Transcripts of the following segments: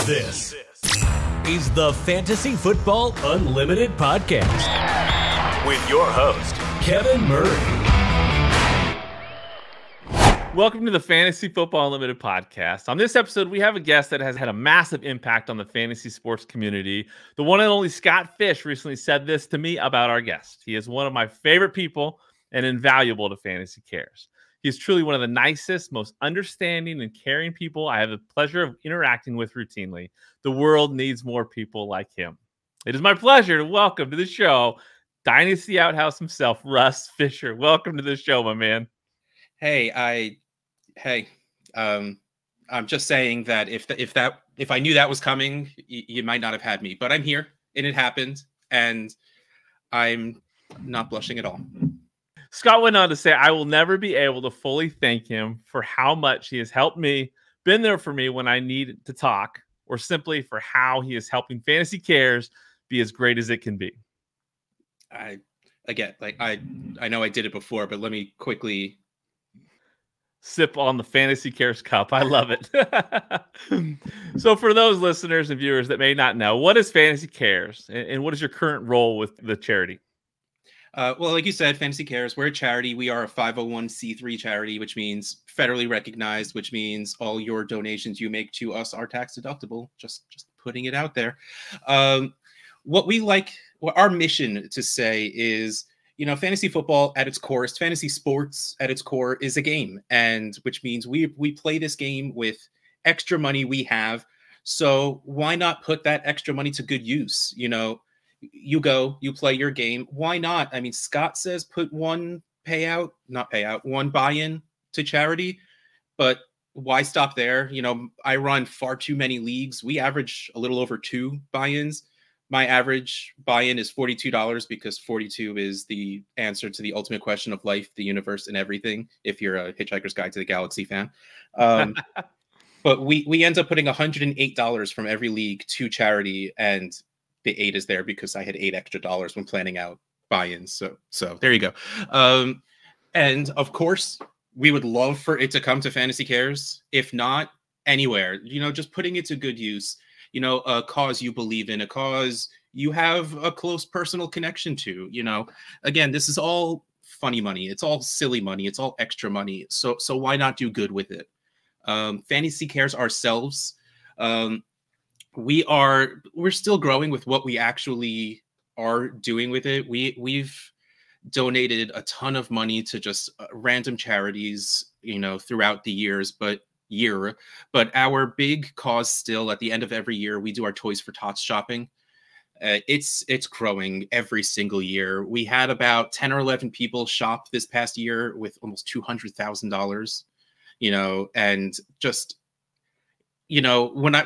This is the Fantasy Football Unlimited podcast with your host, Kevin Murray. Welcome to the Fantasy Football Unlimited podcast. On this episode, we have a guest that has had a massive impact on the fantasy sports community. The one and only Scott Fish recently said this to me about our guest. He is one of my favorite people and invaluable to Fantasy Cares. He is truly one of the nicest, most understanding and caring people I have the pleasure of interacting with routinely. The world needs more people like him. It is my pleasure to welcome to the show Dynasty Outhouse himself, Russ Fisher. Welcome to the show, my man. I'm just saying that if I knew that was coming, you might not have had me, but I'm here and it happened, and I'm not blushing at all. Scott went on to say, I will never be able to fully thank him for how much he has helped me, been there for me when I need to talk, or simply for how he is helping Fantasy Cares be as great as it can be. I know I did it before, but let me quickly sip on the Fantasy Cares cup. I love it. So for those listeners and viewers that may not know, what is Fantasy Cares and what is your current role with the charity? Well, like you said, Fantasy Cares, we're a charity. We are a 501c3 charity, which means federally recognized, which means all your donations you make to us are tax deductible. Just putting it out there. What our mission to say is, fantasy football at its core, fantasy sports at its core is a game, and which means we play this game with extra money we have. So why not put that extra money to good use? You play your game. Why not? I mean, Scott says put one buy-in to charity, but why stop there? I run far too many leagues. We average a little over 2 buy-ins. My average buy-in is $42 because 42 is the answer to the ultimate question of life, the universe, and everything, if you're a Hitchhiker's Guide to the Galaxy fan. But we end up putting $108 from every league to charity, and the 8 is there because I had $8 extra when planning out buy-ins. So there you go. And of course, we would love for it to come to Fantasy Cares. If not, anywhere. Just putting it to good use. A cause you believe in, a cause you have a close personal connection to. Again, this is all funny money. It's all silly money. It's all extra money. So why not do good with it? Fantasy Cares ourselves. We're still growing with what we actually are doing with it. We've donated a ton of money to just random charities, throughout the years, but our big cause still at the end of every year, we do our Toys for Tots shopping. It's growing every single year. We had about 10 or 11 people shop this past year with almost $200,000, and just,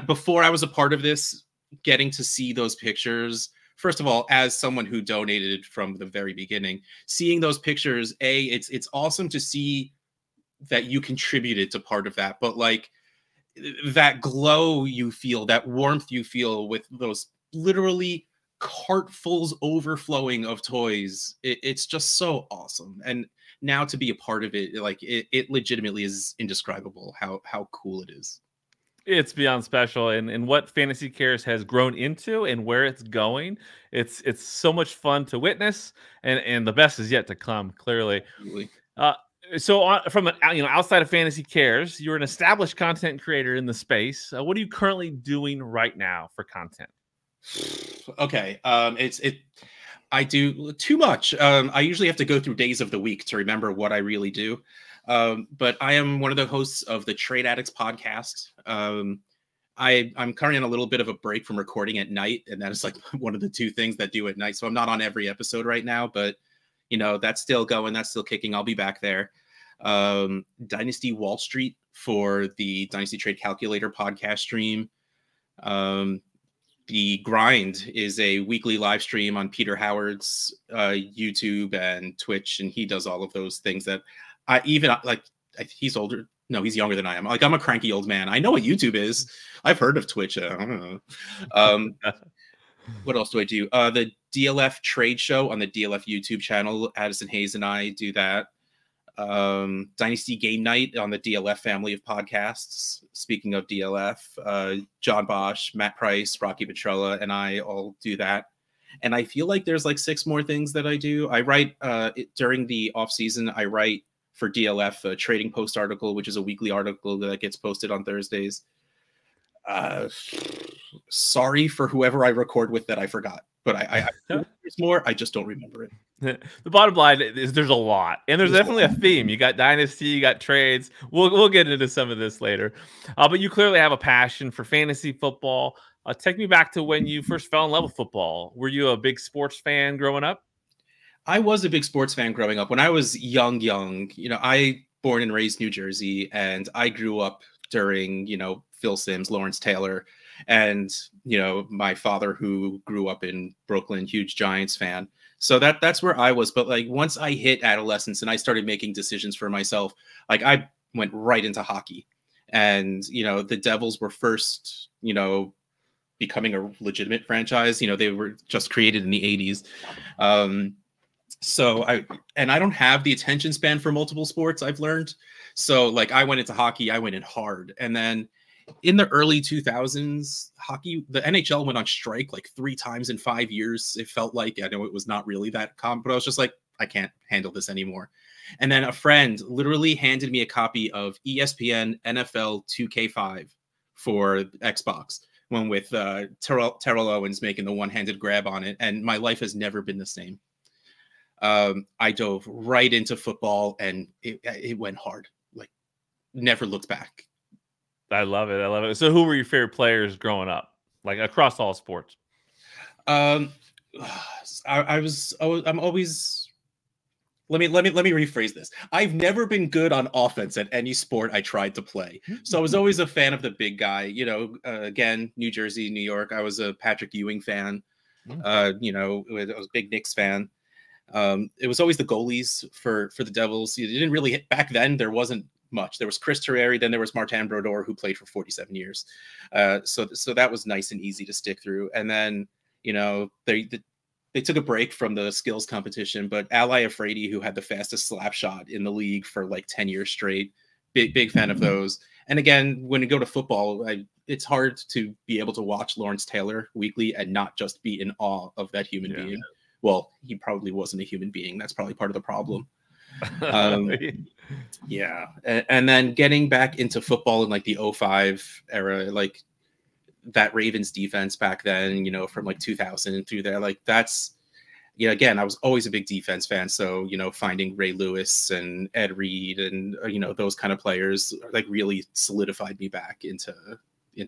before I was a part of this, getting to see those pictures, first of all, as someone who donated from the very beginning, seeing those pictures, it's awesome to see that you contributed to part of that, but that glow you feel, that warmth you feel with those literally cartfuls overflowing of toys, it's just so awesome. And now to be a part of it, it legitimately is indescribable how cool it is. It's beyond special, and what Fantasy Cares has grown into and where it's going, it's so much fun to witness, and the best is yet to come, clearly. Absolutely. So from outside of Fantasy Cares, you're an established content creator in the space. What are you currently doing right now for content? Okay. I do too much. I usually have to go through days of the week to remember what I really do. But I am one of the hosts of the Trade Addicts podcast. I'm currently on a little bit of a break from recording at night, and that is one of the 2 things that do at night. So I'm not on every episode right now, but that's still going, that's still kicking. I'll be back there. Dynasty Wall Street for the Dynasty Trade Calculator podcast stream. The Grind is a weekly live stream on Peter Howard's YouTube and Twitch, and he does all of those things that he's older. No, he's younger than I am. I'm a cranky old man. I know what YouTube is. I've heard of Twitch. I don't know. What else do I do? The DLF Trade Show on the DLF YouTube channel. Addison Hayes and I do that. Dynasty Game Night on the DLF family of podcasts. Speaking of DLF, John Bosch, Matt Price, Rocky Petrella, and I all do that. And I feel like there's like 6 more things that I do. I write during the off season. I write for DLF a Trading Post article, which is a weekly article that gets posted on Thursdays. Sorry for whoever I record with that I forgot, but I there's more. I just don't remember it. The bottom line is there's a lot, and there's definitely a theme. You got Dynasty, you got trades. We'll get into some of this later, but you clearly have a passion for fantasy football. Take me back to when you first fell in love with football. Were you a big sports fan growing up? I was a big sports fan growing up. When I was young, I born and raised New Jersey, and I grew up during, Phil Simms, Lawrence Taylor, and, my father who grew up in Brooklyn, huge Giants fan. So that's where I was. But like once I hit adolescence and I started making decisions for myself, like I went right into hockey. And, the Devils were first, becoming a legitimate franchise. They were just created in the 80s. So I don't have the attention span for multiple sports, I've learned. So like I went into hockey, I went in hard. And then in the early 2000s, hockey, the NHL went on strike like 3 times in 5 years. It felt like, I know it was not really that common, but I was just like, I can't handle this anymore. And then a friend literally handed me a copy of ESPN NFL 2K5 for Xbox, one with Terrell Owens making the one-handed grab on it. And my life has never been the same. I dove right into football and it went hard, like never looked bac. I love it. So who were your favorite players growing up, like across all sports? I'm always, let me rephrase this. I've never been good on offense at any sport I tried to play. So I was always a fan of the big guy, again, New Jersey, New York. I was a Patrick Ewing fan. I was a big Knicks fan. It was always the goalies for the Devils. You didn't really hit back then. There wasn't much. There was Chris Terreri, then there was Martin Brodeur, who played for 47 years. So that was nice and easy to stick through. And then, they took a break from the skills competition, but Ali Afridi, who had the fastest slap shot in the league for like 10 years straight, big fan of those. And again, when you go to football, it's hard to be able to watch Lawrence Taylor weekly and not just be in awe of that human being. Well, he probably wasn't a human being. That's probably part of the problem. Yeah. And then getting back into football in like the 05 era, like that Ravens defense back then, from like 2000 through there, like that's, again, I was always a big defense fan. So, finding Ray Lewis and Ed Reed and, those kind of players like really solidified me back into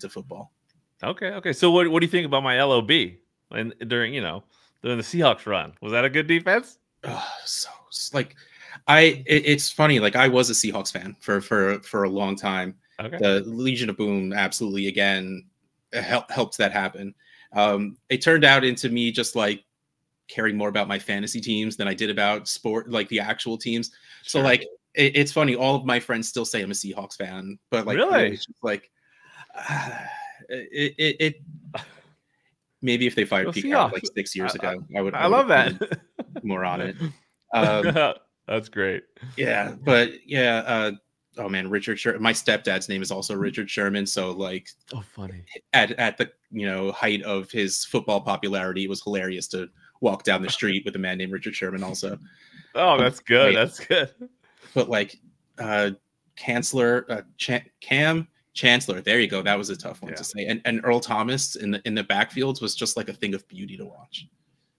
football. Okay. So what do you think about my LOB and during the Seahawks run? Was that a good defense? It's funny. Like I was a Seahawks fan for a long time. Okay. The Legion of Boom absolutely again helped that happen. It turned out into me just like caring more about my fantasy teams than I did about sport, like the actual teams. Sure. So like it's funny. All of my friends still say I'm a Seahawks fan, but like really, it's just like maybe if they fired Pete Carroll like 6 years ago, I love that more on it. That's great. Yeah, but yeah. Oh man, Richard Sherman. My stepdad's name is also Richard Sherman. So like, funny. At the height of his football popularity, it was hilarious to walk down the street with a man named Richard Sherman. Also, that's good. That's good. But like, Cam Chancellor. There you go. That was a tough one to say. And Earl Thomas in the backfields was just like a thing of beauty to watch.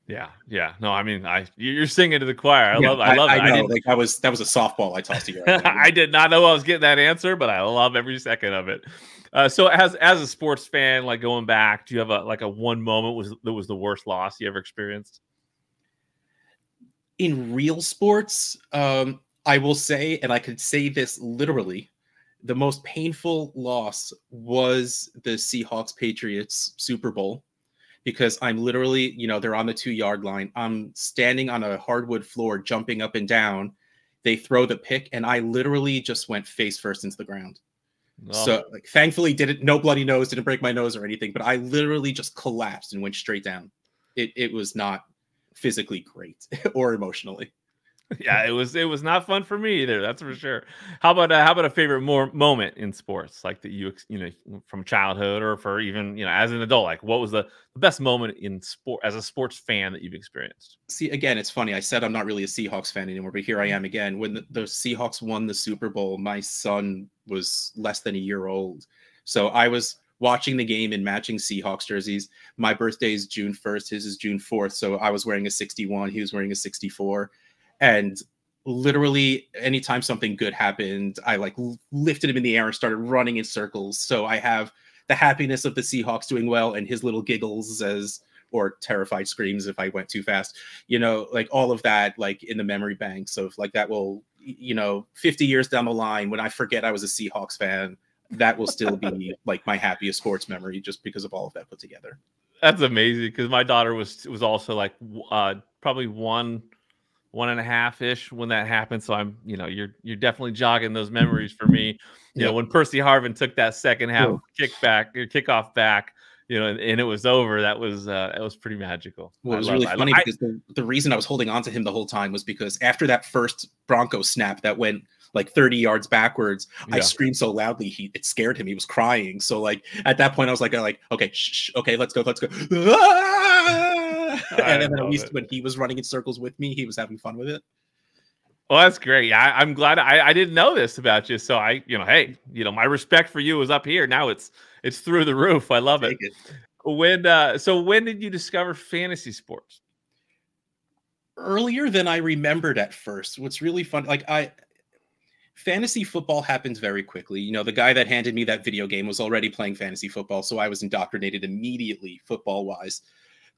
Yeah. No, I mean, you're singing to the choir. I love it. I know. That was a softball I tossed to you. I did not know I was getting that answer, but I love every second of it. So as a sports fan, like going back, do you have a one moment that was the worst loss you ever experienced? In real sports, I will say, and I could say this literally, the most painful loss was the Seahawks-Patriots Super Bowl, because I'm literally, they're on the 2-yard line. I'm standing on a hardwood floor, jumping up and down. They throw the pick, and I literally just went face first into the ground. Oh. So, like, thankfully, no bloody nose, didn't break my nose or anything, but I literally just collapsed and went straight down. It was not physically great or emotionally. Yeah, it was not fun for me either. That's for sure. How about a favorite moment in sports, like that from childhood or for even as an adult? Like, what was the best moment in sport as a sports fan that you've experienced? See, again, it's funny. I said I'm not really a Seahawks fan anymore, but here I am again. When the Seahawks won the Super Bowl, my son was less than a year old. So I was watching the game in matching Seahawks jerseys. My birthday is June 1st. His is June 4th. So I was wearing a 61. He was wearing a 64. And literally anytime something good happened, I like lifted him in the air and started running in circles. So I have the happiness of the Seahawks doing well and his little giggles or terrified screams if I went too fast, like all of that, like in the memory banks of like that will, 50 years down the line, when I forget I was a Seahawks fan, that will still be like my happiest sports memory just because of all of that put together. That's amazing because my daughter was also like probably 1.5-ish when that happened. So I'm, you're definitely jogging those memories for me. When Percy Harvin took that second half kickoff back, and it was over. That was pretty magical. Well, it was really funny because the reason I was holding on to him the whole time was because after that first Bronco snap that went like 30 yards backwards, I screamed so loudly it scared him. He was crying. So like at that point I was like, okay, shh, okay, let's go. And then at least when he was running in circles with me, he was having fun with it. Well, that's great. Yeah, I'm glad I didn't know this about you. So hey, my respect for you is up here. Now it's through the roof. I love it. When did you discover fantasy sports? Earlier than I remembered at first. What's really fun, fantasy football happens very quickly. The guy that handed me that video game was already playing fantasy football, so I was indoctrinated immediately football-wise.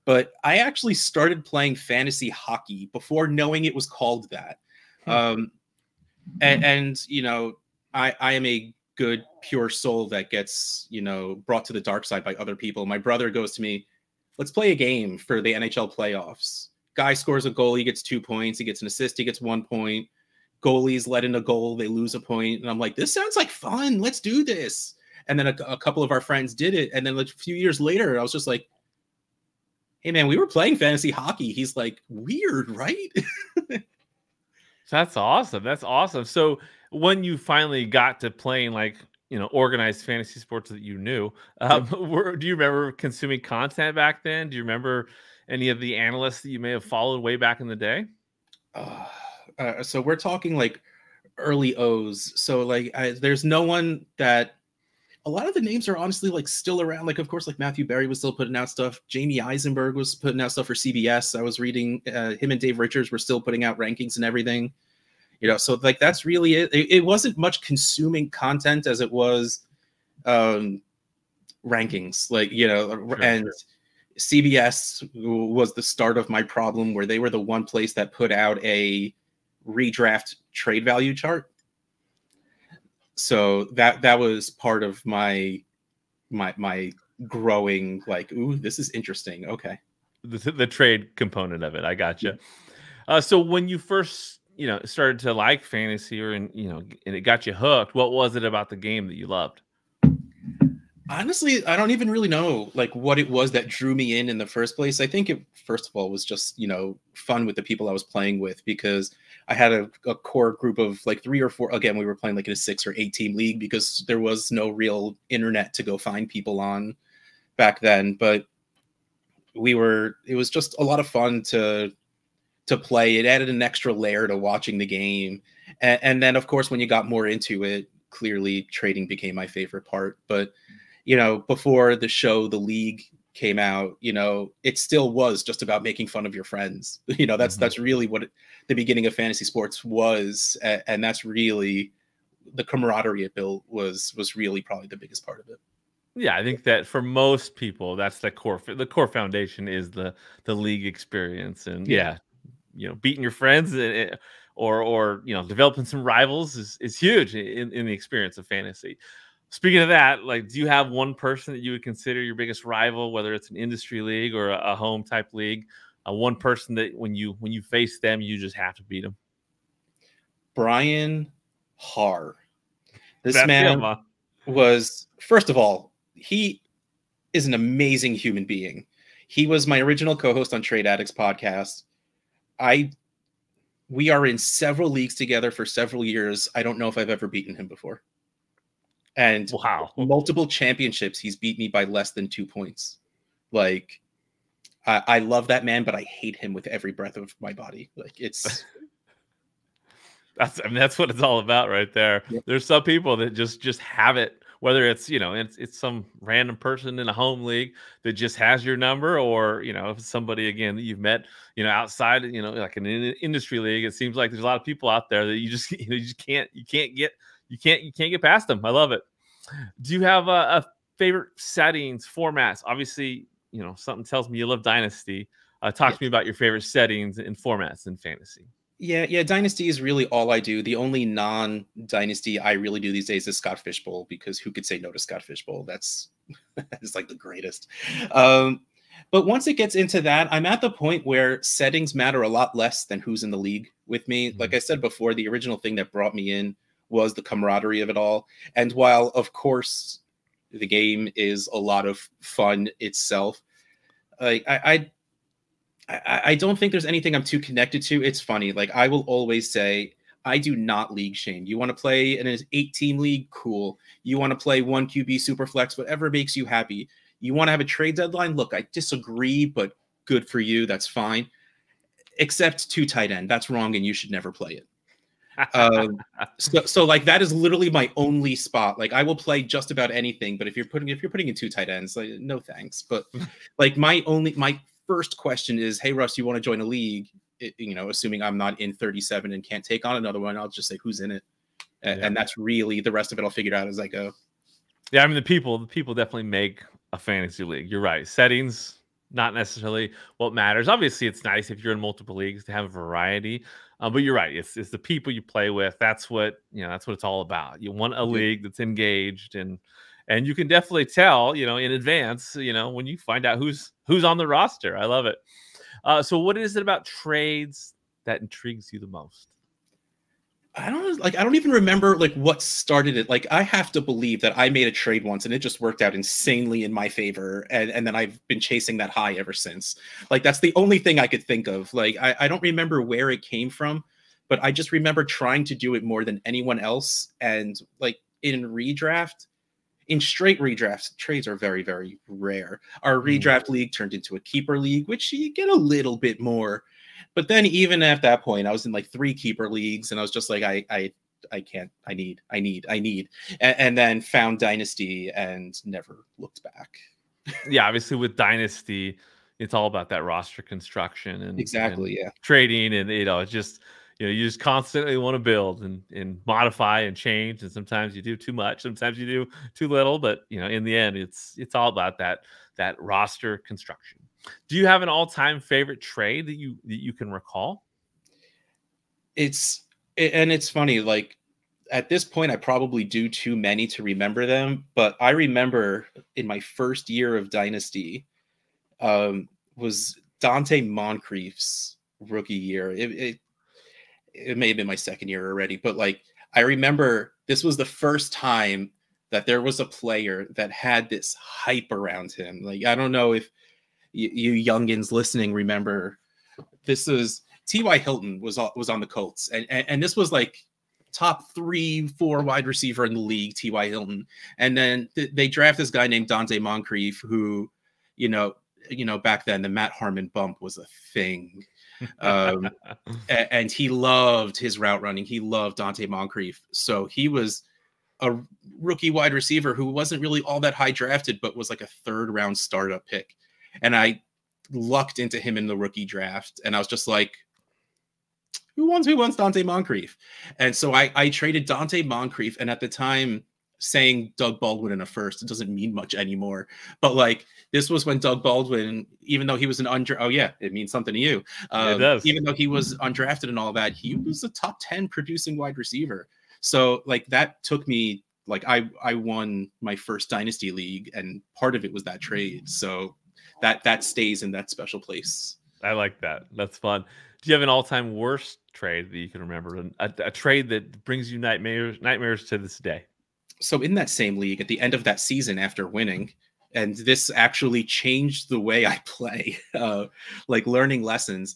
But I actually started playing fantasy hockey before knowing it was called that. I am a good, pure soul that gets, brought to the dark side by other people. My brother goes to me, let's play a game for the NHL playoffs. Guy scores a goal, he gets 2 points. He gets an assist, he gets 1 point. Goalies let in a goal, they lose a point. And I'm like, this sounds like fun. Let's do this. And then a couple of our friends did it. And then a few years later, I was just like, hey, man, we were playing fantasy hockey. He's like, weird, right? That's awesome. That's awesome. So when you finally got to playing organized fantasy sports that you knew, do you remember consuming content back then? Do you remember any of the analysts that you may have followed way back in the day? So we're talking like early O's. So there's no one that a lot of the names are honestly like still around. Like, of course, like Matthew Berry was still putting out stuff. Jamie Eisenberg was putting out stuff for CBS. I was reading him and Dave Richards were still putting out rankings and everything, so like, that's really it. It wasn't much consuming content as it was rankings, and CBS was the start of my problem where they were the one place that put out a redraft trade value chart. So that was part of my growing, like, ooh, this is interesting. Okay. The trade component of it. I gotcha. So when you first, started to like fantasy and it got you hooked, what was it about the game that you loved? Honestly, I don't even really know like what it was that drew me in the first place. I think it, first of all, was just, fun with the people I was playing with, because I had a core group of like 3 or 4. Again, we were playing like in a 6 or 8 team league because there was no real internet to go find people on back then. But it was just a lot of fun to play. It added an extra layer to watching the game. And then, of course, when you got more into it, clearly trading became my favorite part. But before the show, the league came out, it still was just about making fun of your friends. That's really what the beginning of fantasy sports was. And that's really the camaraderie it built was really probably the biggest part of it. Yeah, I think that for most people, that's the core foundation is the league experience. And beating your friends or developing some rivals is huge in the experience of fantasy. Speaking of that, like, do you have one person that you would consider your biggest rival, whether it's an industry league or a home type league? One person that when you face them, you just have to beat them. Brian Haar. This man was, first of all, he is an amazing human being. He was my original co-host on Trade Addicts podcast. we are in several leagues together for several years. I don't know if I've ever beaten him before. And wow, multiple championships, he's beat me by less than 2 points. Like, I love that man, but I hate him with every breath of my body. Like, it's that's what it's all about right there. Yep. There's some people that just have it, whether it's, it's some random person in a home league that just has your number, or, if it's somebody, again, that you've met, outside, like an industry league. It seems like there's a lot of people out there that you just, you can't get past them. I love it. Do you have a favorite settings, formats? Obviously, something tells me you love Dynasty. Talk to me about your favorite settings and formats in fantasy. Yeah. Dynasty is really all I do. The only non-Dynasty I really do these days is Scott Fishbowl, because who could say no to Scott Fishbowl? That's like the greatest. But once it gets into that, I'm at the point where settings matter a lot less than who's in the league with me. Mm-hmm. Like I said before, the original thing that brought me in was the camaraderie of it all. And while, of course, the game is a lot of fun itself, I don't think there's anything I'm too connected to. It's funny. Like, I will always say, I do not league shame. You want to play in an 8-team league? Cool. You want to play 1 QB super flex, whatever makes you happy. You want to have a trade deadline? Look, I disagree, but good for you. That's fine. Except 2 tight end. That's wrong, and you should never play it. So like, that is literally my only spot. Like, I will play just about anything, but if you're putting in 2 tight ends, like, no thanks. But like, my first question is, hey, Russ, you want to join a league? Assuming I'm not in 37 and can't take on another one, I'll just say who's in it. And that's really, the rest of it I'll figure it out as I go. Yeah, I mean, the people definitely make a fantasy league. You're right. Settings, not necessarily what matters. Obviously, it's nice if you're in multiple leagues to have a variety. But you're right. It's the people you play with. That's what it's all about. You want a league that's engaged, and you can definitely tell, in advance, when you find out who's on the roster. I love it. So what is it about trades that intrigues you the most? I don't even remember like what started it. Like, I have to believe that I made a trade once and it just worked out insanely in my favor. And then I've been chasing that high ever since. Like, that's the only thing I could think of. Like, I don't remember where it came from, but I just remember trying to do it more than anyone else. And like, in straight redrafts, trades are very, very rare. Our redraft league turned into a keeper league, which you get a little bit more. But then even at that point, I was in like 3 keeper leagues, and I was just like, I can't, I need. And then found Dynasty and never looked back. Yeah, obviously with Dynasty, it's all about that roster construction and trading, and it's just, you just constantly want to build and modify and change, and sometimes you do too much, sometimes you do too little, but in the end, it's all about that roster construction. Do you have an all-time favorite trade that you can recall? It's funny, like, at this point, I probably do too many to remember them, but I remember in my first year of Dynasty, was Dante Moncrief's rookie year. It may have been my second year already, but like, I remember this was the first time that there was a player that had this hype around him. Like, I don't know if you youngins listening remember, this was T.Y. Hilton was on the Colts, and this was like top 3-4 wide receiver in the league, T.Y. Hilton. And then they draft this guy named Dante Moncrief, who, back then the Matt Harmon bump was a thing. And he loved his route running. He loved Dante Moncrief. So he was a rookie wide receiver who wasn't really all that high drafted, but was like a 3rd round startup pick. And I lucked into him in the rookie draft. And I was just like, who wants Dante Moncrief? And so I traded Dante Moncrief. And at the time, saying Doug Baldwin in a first, it doesn't mean much anymore. But like, this was when Doug Baldwin, even though he was it means something to you. It does. Even though he was undrafted and all that, he was a top 10 producing wide receiver. So like, that took me, like, I won my first Dynasty league, and part of it was that trade. So that stays in that special place. I like that. That's fun. Do you have an all-time worst trade that you can remember? A trade that brings you nightmares to this day? So in that same league, at the end of that season after winning, and this actually changed the way I play, like learning lessons.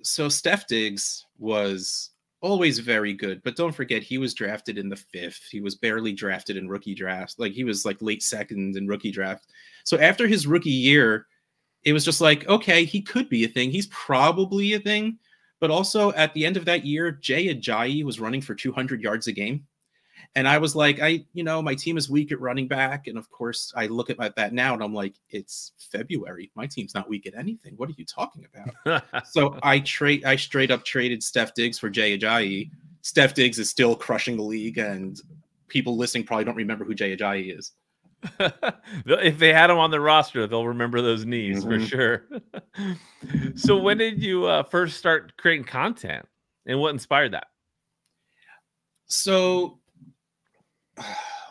So Steph Diggs was always very good, but don't forget he was drafted in the 5th. He was barely drafted in rookie drafts. Like he was like late second in rookie draft. So after his rookie year, it was just like, okay, he could be a thing. He's probably a thing. But also at the end of that year, Jay Ajayi was running for 200 yards a game. And I was like, my team is weak at running back. And of course, I look at that now and I'm like, it's February. My team's not weak at anything. What are you talking about? So I straight up traded Steph Diggs for Jay Ajayi. Steph Diggs is still crushing the league, and people listening probably don't remember who Jay Ajayi is. If they had him on the roster, they'll remember those knees for sure. So when did you first start creating content, and what inspired that? So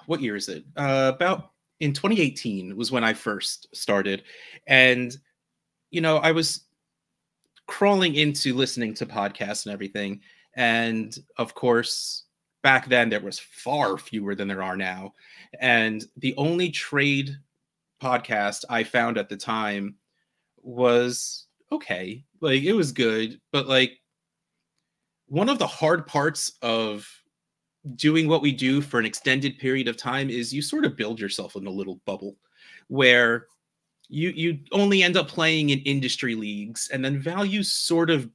what year is it? About in 2018 was when I first started. And, I was crawling into listening to podcasts and everything. And of course, back then there was far fewer than there are now. And the only trade podcast I found at the time was okay. Like it was good, but like one of the hard parts of doing what we do for an extended period of time is you sort of build yourself in a little bubble where you only end up playing in industry leagues, and then values sort of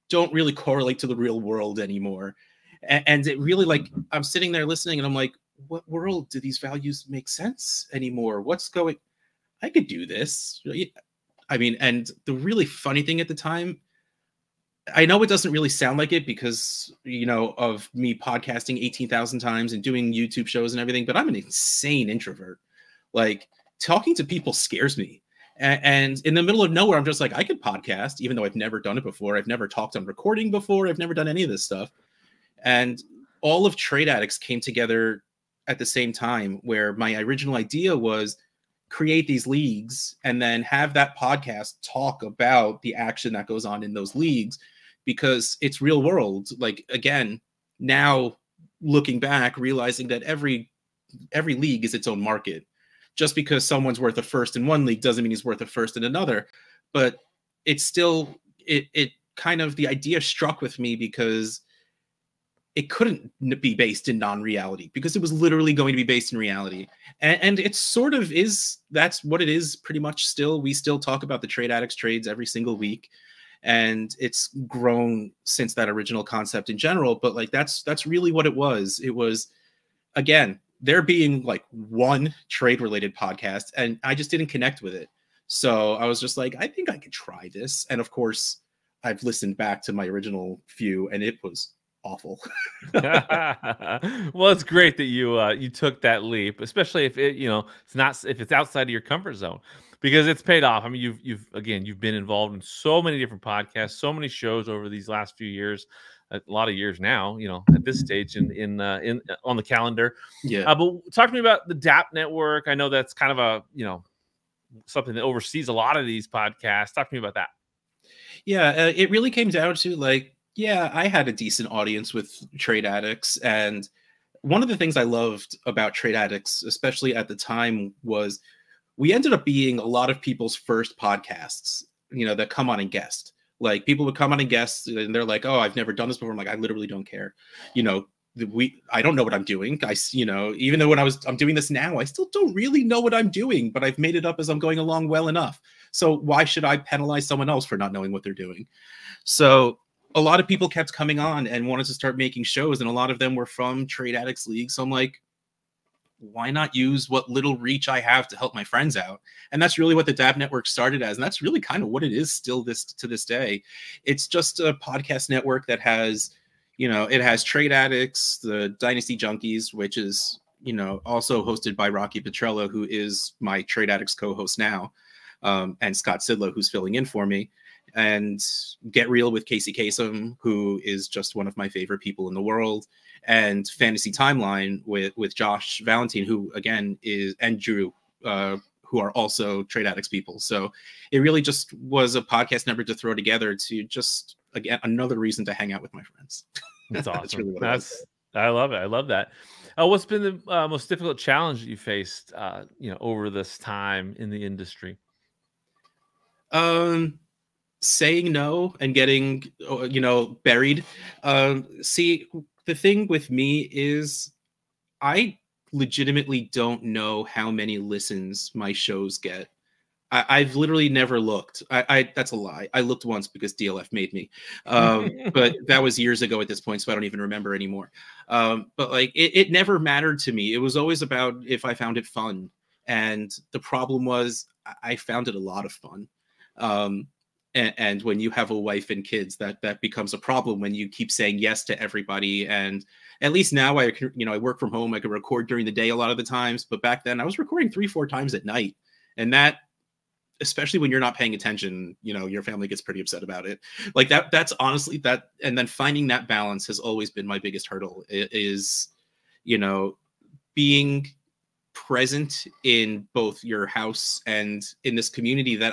don't really correlate to the real world anymore. And it really, like, I'm sitting there listening and I'm like, what world do these values make sense anymore? What's going, I could do this. I mean, and the really funny thing at the time, I know it doesn't really sound like it because, of me podcasting 18,000 times and doing YouTube shows and everything, but I'm an insane introvert. Like talking to people scares me. And in the middle of nowhere, I'm just like, I could podcast, even though I've never done it before. I've never talked on recording before. I've never done any of this stuff. And all of Trade Addicts came together at the same time, where my original idea was create these leagues and then have that podcast talk about the action that goes on in those leagues, because it's real world. Like, again, now looking back, realizing that every league is its own market. Just because someone's worth a first in one league doesn't mean he's worth a first in another. But it's still, it kind of, the idea struck with me because it couldn't be based in non-reality, because it was literally going to be based in reality. And it sort of is, that's what it is pretty much still. We still talk about the Trade Addicts trades every single week. And it's grown since that original concept in general. But like, that's really what it was. It was, again, there being like one trade related podcast, and I just didn't connect with it. So I was just like, I think I could try this. And of course, I've listened back to my original few and it was awful. Well, it's great that you took that leap, especially if it, if it's outside of your comfort zone, because it's paid off. I mean, you've been involved in so many different podcasts, so many shows over these last few years, a lot of years now, at this stage in on the calendar. Yeah. But talk to me about the DAP Network. I know that's kind of a, something that oversees a lot of these podcasts. Talk to me about that. Yeah. It really came down to like, yeah, I had a decent audience with Trade Addicts. And one of the things I loved about Trade Addicts, especially at the time, was we ended up being a lot of people's first podcasts, that come on and guest. Like people would come on and guest and they're like, oh, I've never done this before. I'm like, I literally don't care. I don't know what I'm doing. Even though I'm doing this now, I still don't really know what I'm doing, but I've made it up as I'm going along well enough. So why should I penalize someone else for not knowing what they're doing? So a lot of people kept coming on and wanted to start making shows, and a lot of them were from Trade Addicts League. So I'm like, why not use what little reach I have to help my friends out? And that's really what the DAP Network started as. And that's really kind of what it is still to this day. It's just a podcast network that has, it has Trade Addicts, the Dynasty Junkies, which is, also hosted by Rocky Petrella, who is my Trade Addicts co-host now, and Scott Sidlow, who's filling in for me. And Get Real with Casey Kasem, who is just one of my favorite people in the world, and Fantasy Timeline with Josh Valentine, who again is, and Drew, who are also Trade Addicts people. So it really just was a podcast network to throw together to just, again, another reason to hang out with my friends. That's awesome. That's really what it was. I love it. I love that. What's been the most difficult challenge that you faced, over this time in the industry? saying no and getting, you know, buried. See, the thing with me is I legitimately don't know how many listens my shows get. I've literally never looked. That's a lie. I looked once because DLF made me, but that was years ago at this point, so I don't even remember anymore. But like, it never mattered to me. It was always about if I found it fun, and the problem was I found it a lot of fun. And when you have a wife and kids, that becomes a problem when you keep saying yes to everybody. And at least now I work from home. I can record during the day a lot of the times, but back then I was recording 3-4 times at night, and that, especially when you're not paying attention, you know, your family gets pretty upset about it. Like that's honestly that. And then finding that balance has always been my biggest hurdle, is, you know, being present in both your house and in this community that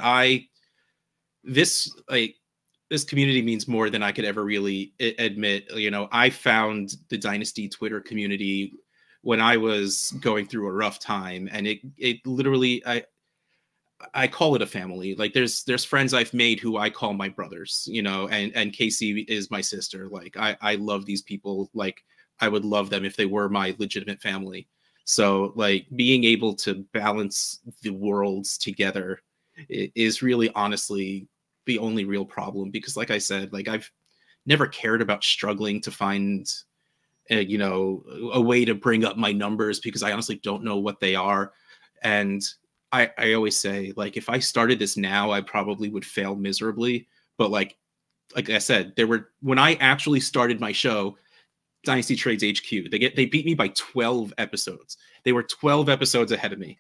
this community means more than I could ever really admit. You know, I found the Dynasty Twitter community when I was going through a rough time, and it literally, I call it a family. Like there's friends I've made who I call my brothers, you know, and Casey is my sister. Like I love these people. Like I would love them if they were my legitimate family. So like being able to balance the worlds together is really honestly the only real problem, because like I said, like I've never cared about struggling to find you know, a way to bring up my numbers, because I honestly don't know what they are. And I always say, like, if I started this now, I probably would fail miserably. But like I said, when I actually started my show, Dynasty Trades HQ, they beat me by 12 episodes. They were 12 episodes ahead of me.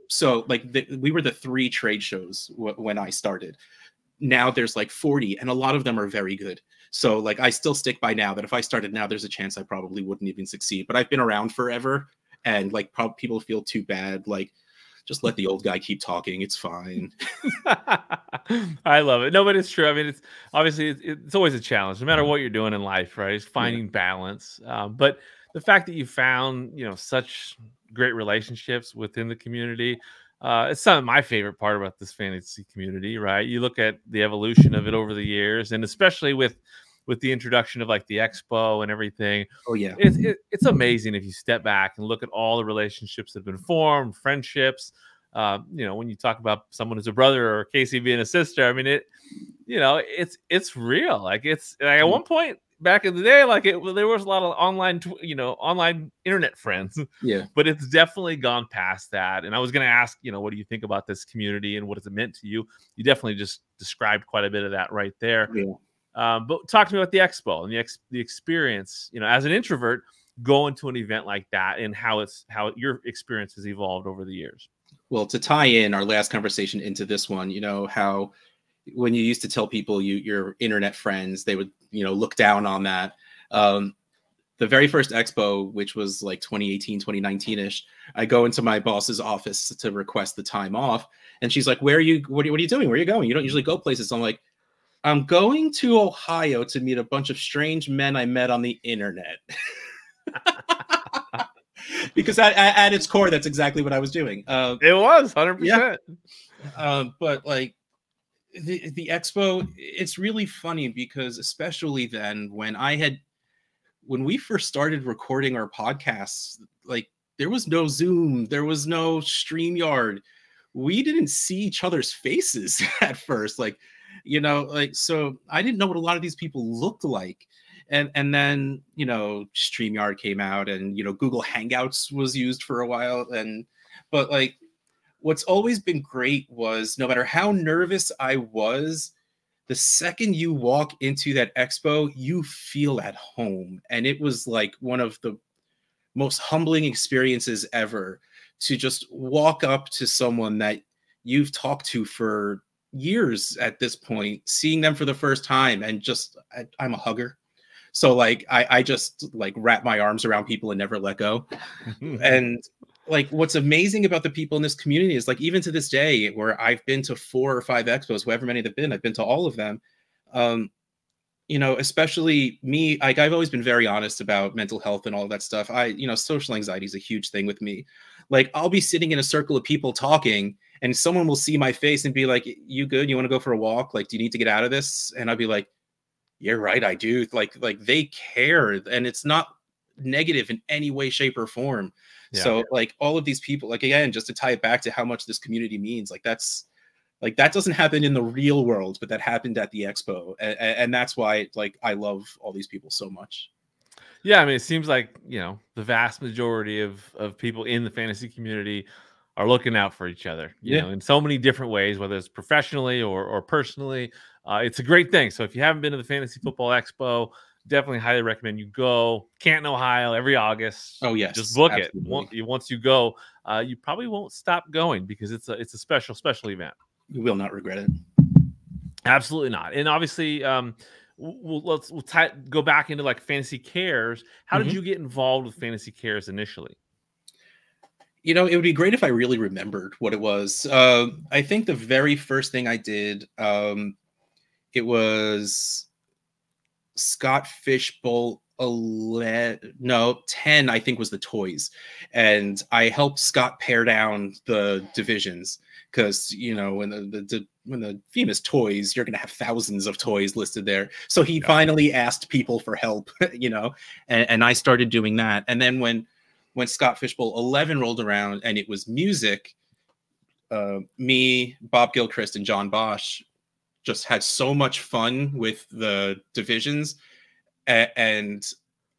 So like we were the 3 trade shows when I started. Now there's like 40, and a lot of them are very good. So like I still stick by now that if I started now, there's a chance I probably wouldn't even succeed. But I've been around forever, and like people feel too bad. Like, just let the old guy keep talking. It's fine. I love it. No, but it's true. I mean, it's obviously it's always a challenge, no matter what you're doing in life, right? It's finding balance. But the fact that you found, you know, such great relationships within the community, it's some of my favorite part about this fantasy community, right? You look at the evolution of it over the years, and especially with the introduction of like the expo and everything. Oh yeah, it's amazing if you step back and look at all the relationships that have been formed, friendships. You know, when you talk about someone who's a brother or Casey being a sister, I mean, it's real. Like at one point back in the day, like there was a lot of online internet friends. Yeah, but it's definitely gone past that. And I was going to ask, you know, what do you think about this community and what has it meant to you? You definitely just described quite a bit of that right there. Yeah. But talk to me about the expo and the experience, you know, as an introvert going to an event like that, and how your experience has evolved over the years. Well, to tie in our last conversation into this one, you know, how when you used to tell people your internet friends, they would, you know, look down on that. The very first expo, which was like 2018, 2019-ish, I go into my boss's office to request the time off. And she's like, what are you doing? Where are you going? You don't usually go places. So I'm like, I'm going to Ohio to meet a bunch of strange men I met on the internet. Because at its core, that's exactly what I was doing. It was 100%. Yeah. But like the expo, it's really funny because especially then when we first started recording our podcasts, like there was no Zoom, there was no StreamYard. We didn't see each other's faces at first. Like, you know, like, so I didn't know what a lot of these people looked like. And then, you know, StreamYard came out, and, you know, Google Hangouts was used for a while. But like, what's always been great was no matter how nervous I was, the second you walk into that expo, you feel at home. And it was like one of the most humbling experiences ever to just walk up to someone that you've talked to for years at this point, seeing them for the first time, and just I'm a hugger. So like I just like wrap my arms around people and never let go. And like what's amazing about the people in this community is like even to this day, where I've been to 4 or 5 expos, however many they've been, I've been to all of them. You know, especially me, like I've always been very honest about mental health and all of that stuff. You know, social anxiety is a huge thing with me. Like I'll be sitting in a circle of people talking, and someone will see my face and be like, you good? You want to go for a walk? Like, do you need to get out of this? And I'll be like, you're right, I do. Like they care, and it's not negative in any way, shape, or form. Yeah. So like all of these people, like, again, just to tie it back to how much this community means, like that doesn't happen in the real world, but that happened at the expo. And that's why, like, I love all these people so much. Yeah, I mean, it seems like, the vast majority of people in the fantasy community are looking out for each other, in so many different ways, whether it's professionally or personally. It's a great thing. So if you haven't been to the Fantasy Football Expo, definitely highly recommend you go. Canton, Ohio, every August. Oh, yes. Just book absolutely. it. Once you go, you probably won't stop going because it's a special event. You will not regret it. Absolutely not. And obviously, we'll go back into like Fantasy Cares. How did you get involved with Fantasy Cares initially? It would be great if I really remembered what it was. I think the very first thing I did, it was Scott Fishbowl 10, I think, was the toys. And I helped Scott pare down the divisions because, when the famous toys, you're going to have thousands of toys listed there. So he finally asked people for help, and I started doing that. And then when Scott Fishbowl 11 rolled around and it was music, me, Bob Gilchrist, and John Bosch just had so much fun with the divisions. And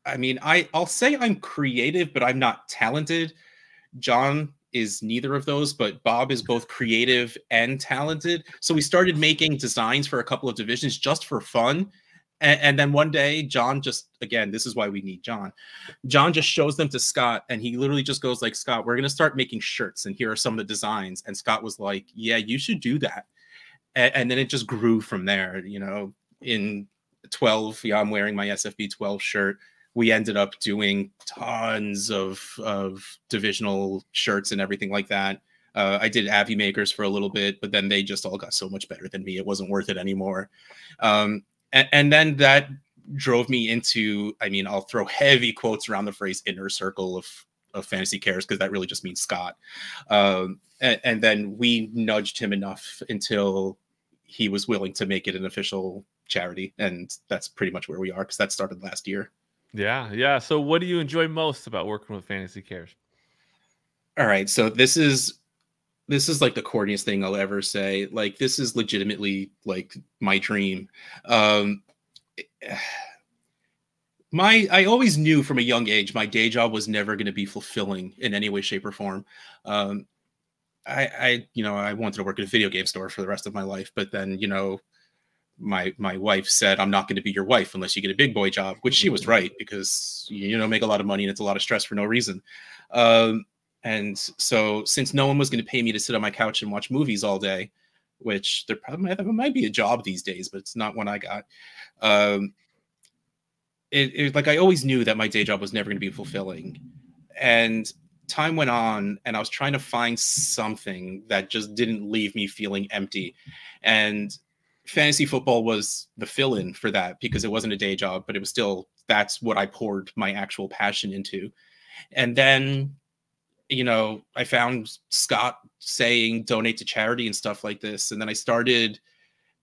I mean, I'll say I'm creative, but I'm not talented. John is neither of those, but Bob is both creative and talented. So we started making designs for a couple of divisions just for fun. And then one day, John just, again, this is why we need John. John just shows them to Scott, and he literally just goes like, Scott, we're going to start making shirts, and here are some of the designs. And Scott was like, yeah, you should do that. And then it just grew from there. In 12, I'm wearing my SFB 12 shirt. We ended up doing tons of divisional shirts and everything like that. I did Avi Makers for a little bit, but then they just all got so much better than me. It wasn't worth it anymore. And then that drove me into, I mean, I'll throw heavy quotes around the phrase inner circle of Fantasy Cares, because that really just means Scott. And then we nudged him enough until he was willing to make it an official charity. And that's pretty much where we are, because that started last year. Yeah. So what do you enjoy most about working with Fantasy Cares? All right. So this is like the corniest thing I'll ever say. Like, this is legitimately like my dream. I always knew from a young age my day job was never going to be fulfilling in any way, shape, or form. I wanted to work at a video game store for the rest of my life, but then my wife said, I'm not going to be your wife unless you get a big boy job, which she was right, because make a lot of money and it's a lot of stress for no reason. And so, since no one was going to pay me to sit on my couch and watch movies all day, which there probably might be a job these days, but it's not one I got. Like, I always knew that my day job was never going to be fulfilling. And time went on, and I was trying to find something that just didn't leave me feeling empty. And fantasy football was the fill-in for that, because it wasn't a day job, but it was still, that's what I poured my actual passion into. And then, I found Scott saying donate to charity and stuff like this. And then I started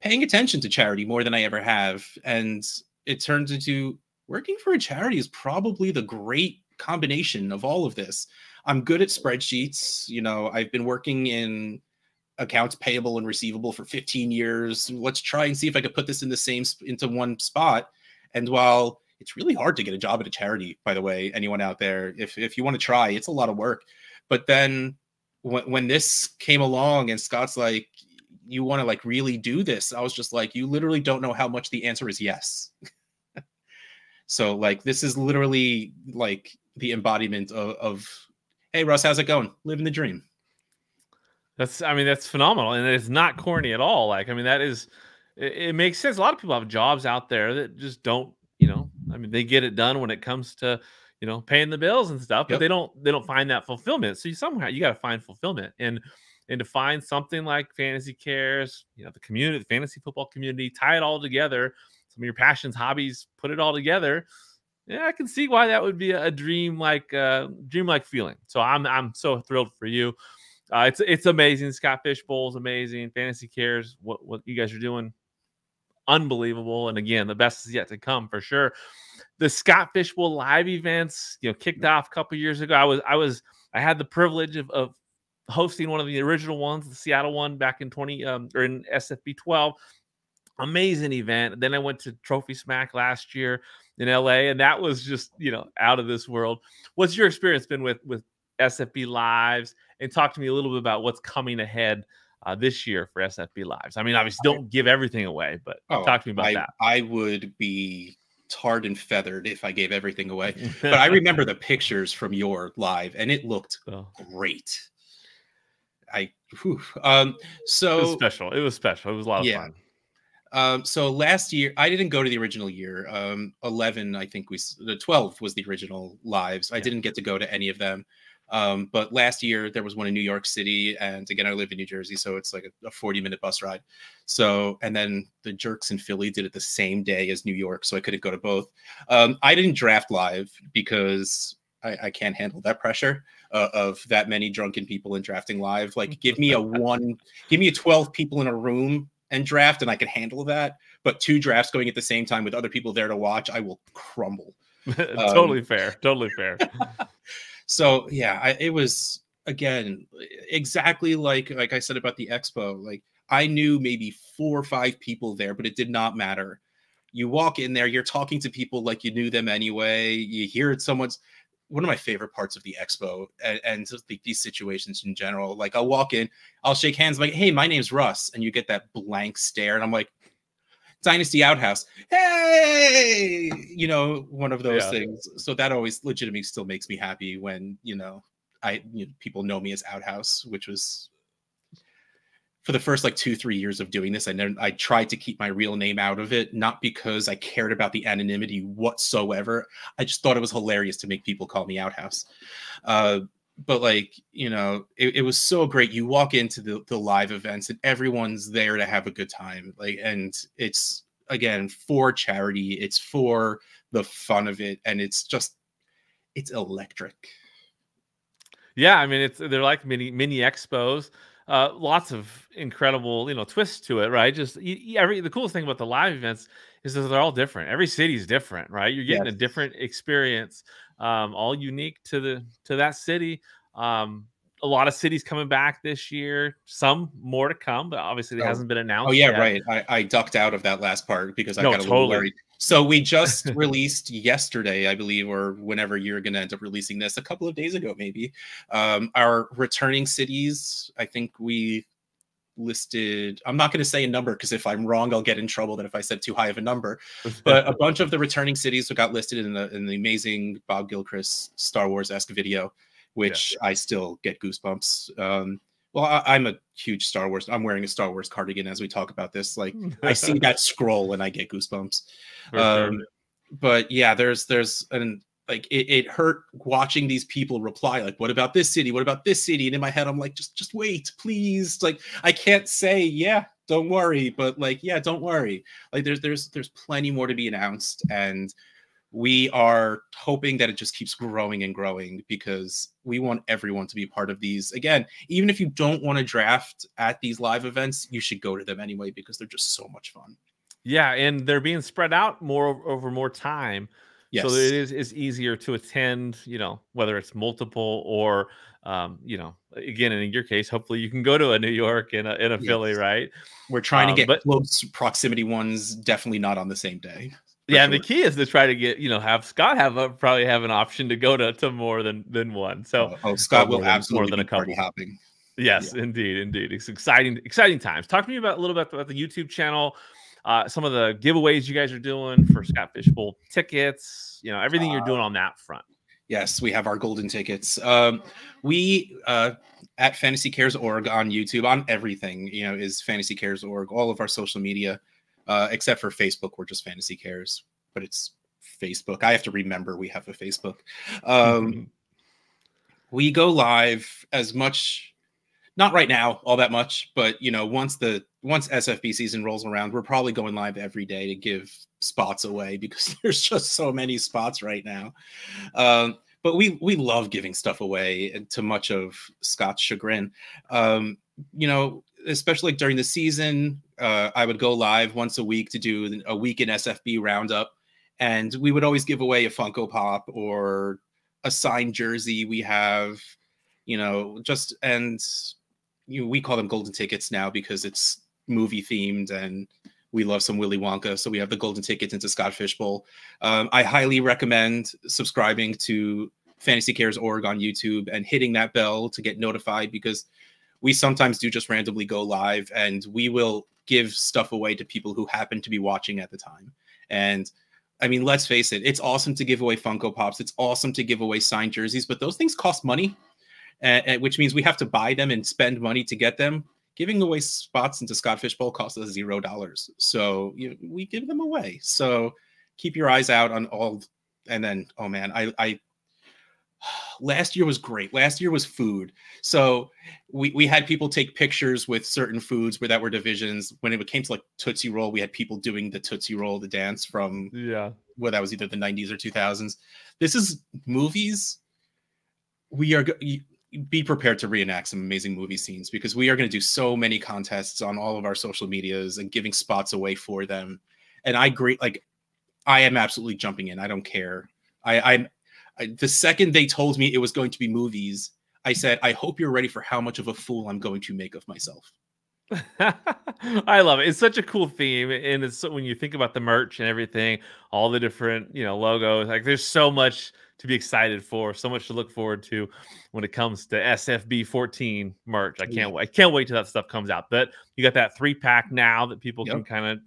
paying attention to charity more than I ever have. And it turned into working for a charity is probably the great combination of all of this. I'm good at spreadsheets. I've been working in accounts payable and receivable for 15 years. Let's try and see if I could put this into one spot. And while it's really hard to get a job at a charity, by the way, anyone out there, if you want to try, it's a lot of work. But then when this came along and Scott's like, you want to like really do this? I was just like, you literally don't know how much the answer is yes. So like, this is literally like the embodiment of, hey, Russ, how's it going? Living the dream. That's phenomenal. And it's not corny at all. Like, it makes sense. A lot of people have jobs out there that just don't, they get it done when it comes to, paying the bills and stuff, but they don't find that fulfillment. So somehow you got to find fulfillment, and to find something like Fantasy Cares, the community, the fantasy football community, tie it all together, some of your passions, hobbies, put it all together. Yeah, I can see why that would be a dream-like feeling. So I'm so thrilled for you. It's amazing. Scott Fish Bowl is amazing. Fantasy Cares, what you guys are doing, unbelievable. And again, the best is yet to come for sure. The Scott Fish Bowl live events, kicked off a couple years ago. I had the privilege of hosting one of the original ones, the Seattle one, back in or in SFB 12. Amazing event. Then I went to Trophy Smack last year in LA, and that was just out of this world. What's your experience been with SFB Lives? And talk to me a little bit about what's coming ahead this year for SFB Lives. I mean, obviously, don't give everything away, but talk to me about that. I would be tarred and feathered if I gave everything away. But I remember the pictures from your live, and it looked great. So it was special. It was special. It was a lot of fun. So last year, I didn't go to the original year. 11, I think the 12 was the original lives. I didn't get to go to any of them. But last year there was one in New York City, and again, I live in New Jersey, so it's like a 40-minute bus ride. So, and then the Jerks in Philly did it the same day as New York, so I couldn't go to both. I didn't draft live because I can't handle that pressure of that many drunken people in drafting live. Like, give me 12 people in a room and draft, and I can handle that. But 2 drafts going at the same time with other people there to watch, I will crumble. Totally fair. Totally fair. So yeah, it was, again, exactly like I said about the expo. Like, I knew maybe 4 or 5 people there, but it did not matter. You walk in there, you're talking to people like you knew them anyway. You hear one of my favorite parts of the expo and just these situations in general. Like, I'll walk in, I'll shake hands, like, hey, my name's Russ. And you get that blank stare. And I'm like, Dynasty Outhouse. Hey, one of those things. So that always legitimately still makes me happy when, people know me as Outhouse, which was for the first 2-3 years of doing this. I tried to keep my real name out of it, not because I cared about the anonymity whatsoever. I just thought it was hilarious to make people call me Outhouse. But it was so great. You walk into the live events and everyone's there to have a good time. And it's, again, for charity. It's for the fun of it. And it's electric. Yeah. I mean, they're like mini expos. Lots of incredible, twists to it, right? Just the coolest thing about the live events is that they're all different. Every city's different, right? You're getting a different experience, all unique to that city. A lot of cities coming back this year, some more to come, but obviously it hasn't been announced. Oh yeah, yet. Right. I ducked out of that last part because I got a little worried. So we just released yesterday, I believe, or whenever you're going to end up releasing this, a couple of days ago, maybe, our returning cities. I think we listed, I'm not going to say a number because if I'm wrong, I'll get in trouble that if I said too high of a number, but a bunch of the returning cities got listed in the amazing Bob Gilchrist Star Wars-esque video, which I still get goosebumps. Well, I'm a huge Star Wars. I'm wearing a Star Wars cardigan as we talk about this. Like, I see that scroll and I get goosebumps. Sure. But yeah, it hurt watching these people reply, like, what about this city? What about this city? And in my head, I'm like, just wait, please. Like, I can't say, yeah, don't worry, but yeah, don't worry. Like, there's plenty more to be announced, and we are hoping that it just keeps growing and growing because we want everyone to be part of these. Again, even if you don't want to draft at these live events, you should go to them anyway because they're just so much fun. Yeah, and they're being spread out over more time. Yes. So it is easier to attend, whether it's multiple or, again, in your case, hopefully you can go to a New York and a Philly, right? We're trying to get close proximity ones, definitely not on the same day. Yeah, and the key is to try to get, have Scott probably have an option to go to more than one. So Scott will absolutely more than a couple hopping. Yes, yeah. Indeed. It's exciting times. Talk to me a little bit about the YouTube channel, some of the giveaways you guys are doing for Scott Fish Bowl tickets, everything you're doing on that front. Yes, we have our golden tickets. We at Fantasy Cares.org on YouTube, on everything, is Fantasy Cares.org, all of our social media. Except for Facebook, we're just Fantasy Cares, but it's Facebook. I have to remember we have a Facebook. We go live as much, not right now, all that much, but once SFB season rolls around, we're probably going live every day to give spots away because there's just so many spots right now. but we love giving stuff away, and to much of Scott's chagrin. Especially during the season, I would go live once a week to do a week in SFB roundup, and we would always give away a Funko Pop or a signed jersey. We have, we call them golden tickets now because it's movie themed and we love some Willy Wonka. So we have the golden tickets into Scott Fishbowl. I highly recommend subscribing to Fantasy Cares Org on YouTube and hitting that bell to get notified, because we sometimes do just randomly go live and we will give stuff away to people who happen to be watching at the time. And I mean, let's face it, it's awesome to give away Funko Pops. It's awesome to give away signed jerseys, but those things cost money, which means we have to buy them and spend money to get them. Giving away spots into Scott Fishbowl costs us $0. So we give them away. So keep your eyes out on all. And then, oh man, I last year was great. Last year was food. So we had people take pictures with certain foods that were divisions. When it came to like Tootsie Roll, we had people doing the Tootsie Roll, the dance from that was either the 90s or 2000s. This is movies. We are be prepared to reenact some amazing movie scenes, because we are going to do so many contests on all of our social medias and giving spots away for them. And I am absolutely jumping in. I don't care. The second they told me it was going to be movies, I said, I hope you're ready for how much of a fool I'm going to make of myself. I love it. It's such a cool theme. And it's when you think about the merch and everything, all the different, logos, like there's so much to be excited for, so much to look forward to when it comes to SFB 14 merch. I can't wait till that stuff comes out. But you got that 3-pack now that people can kind of,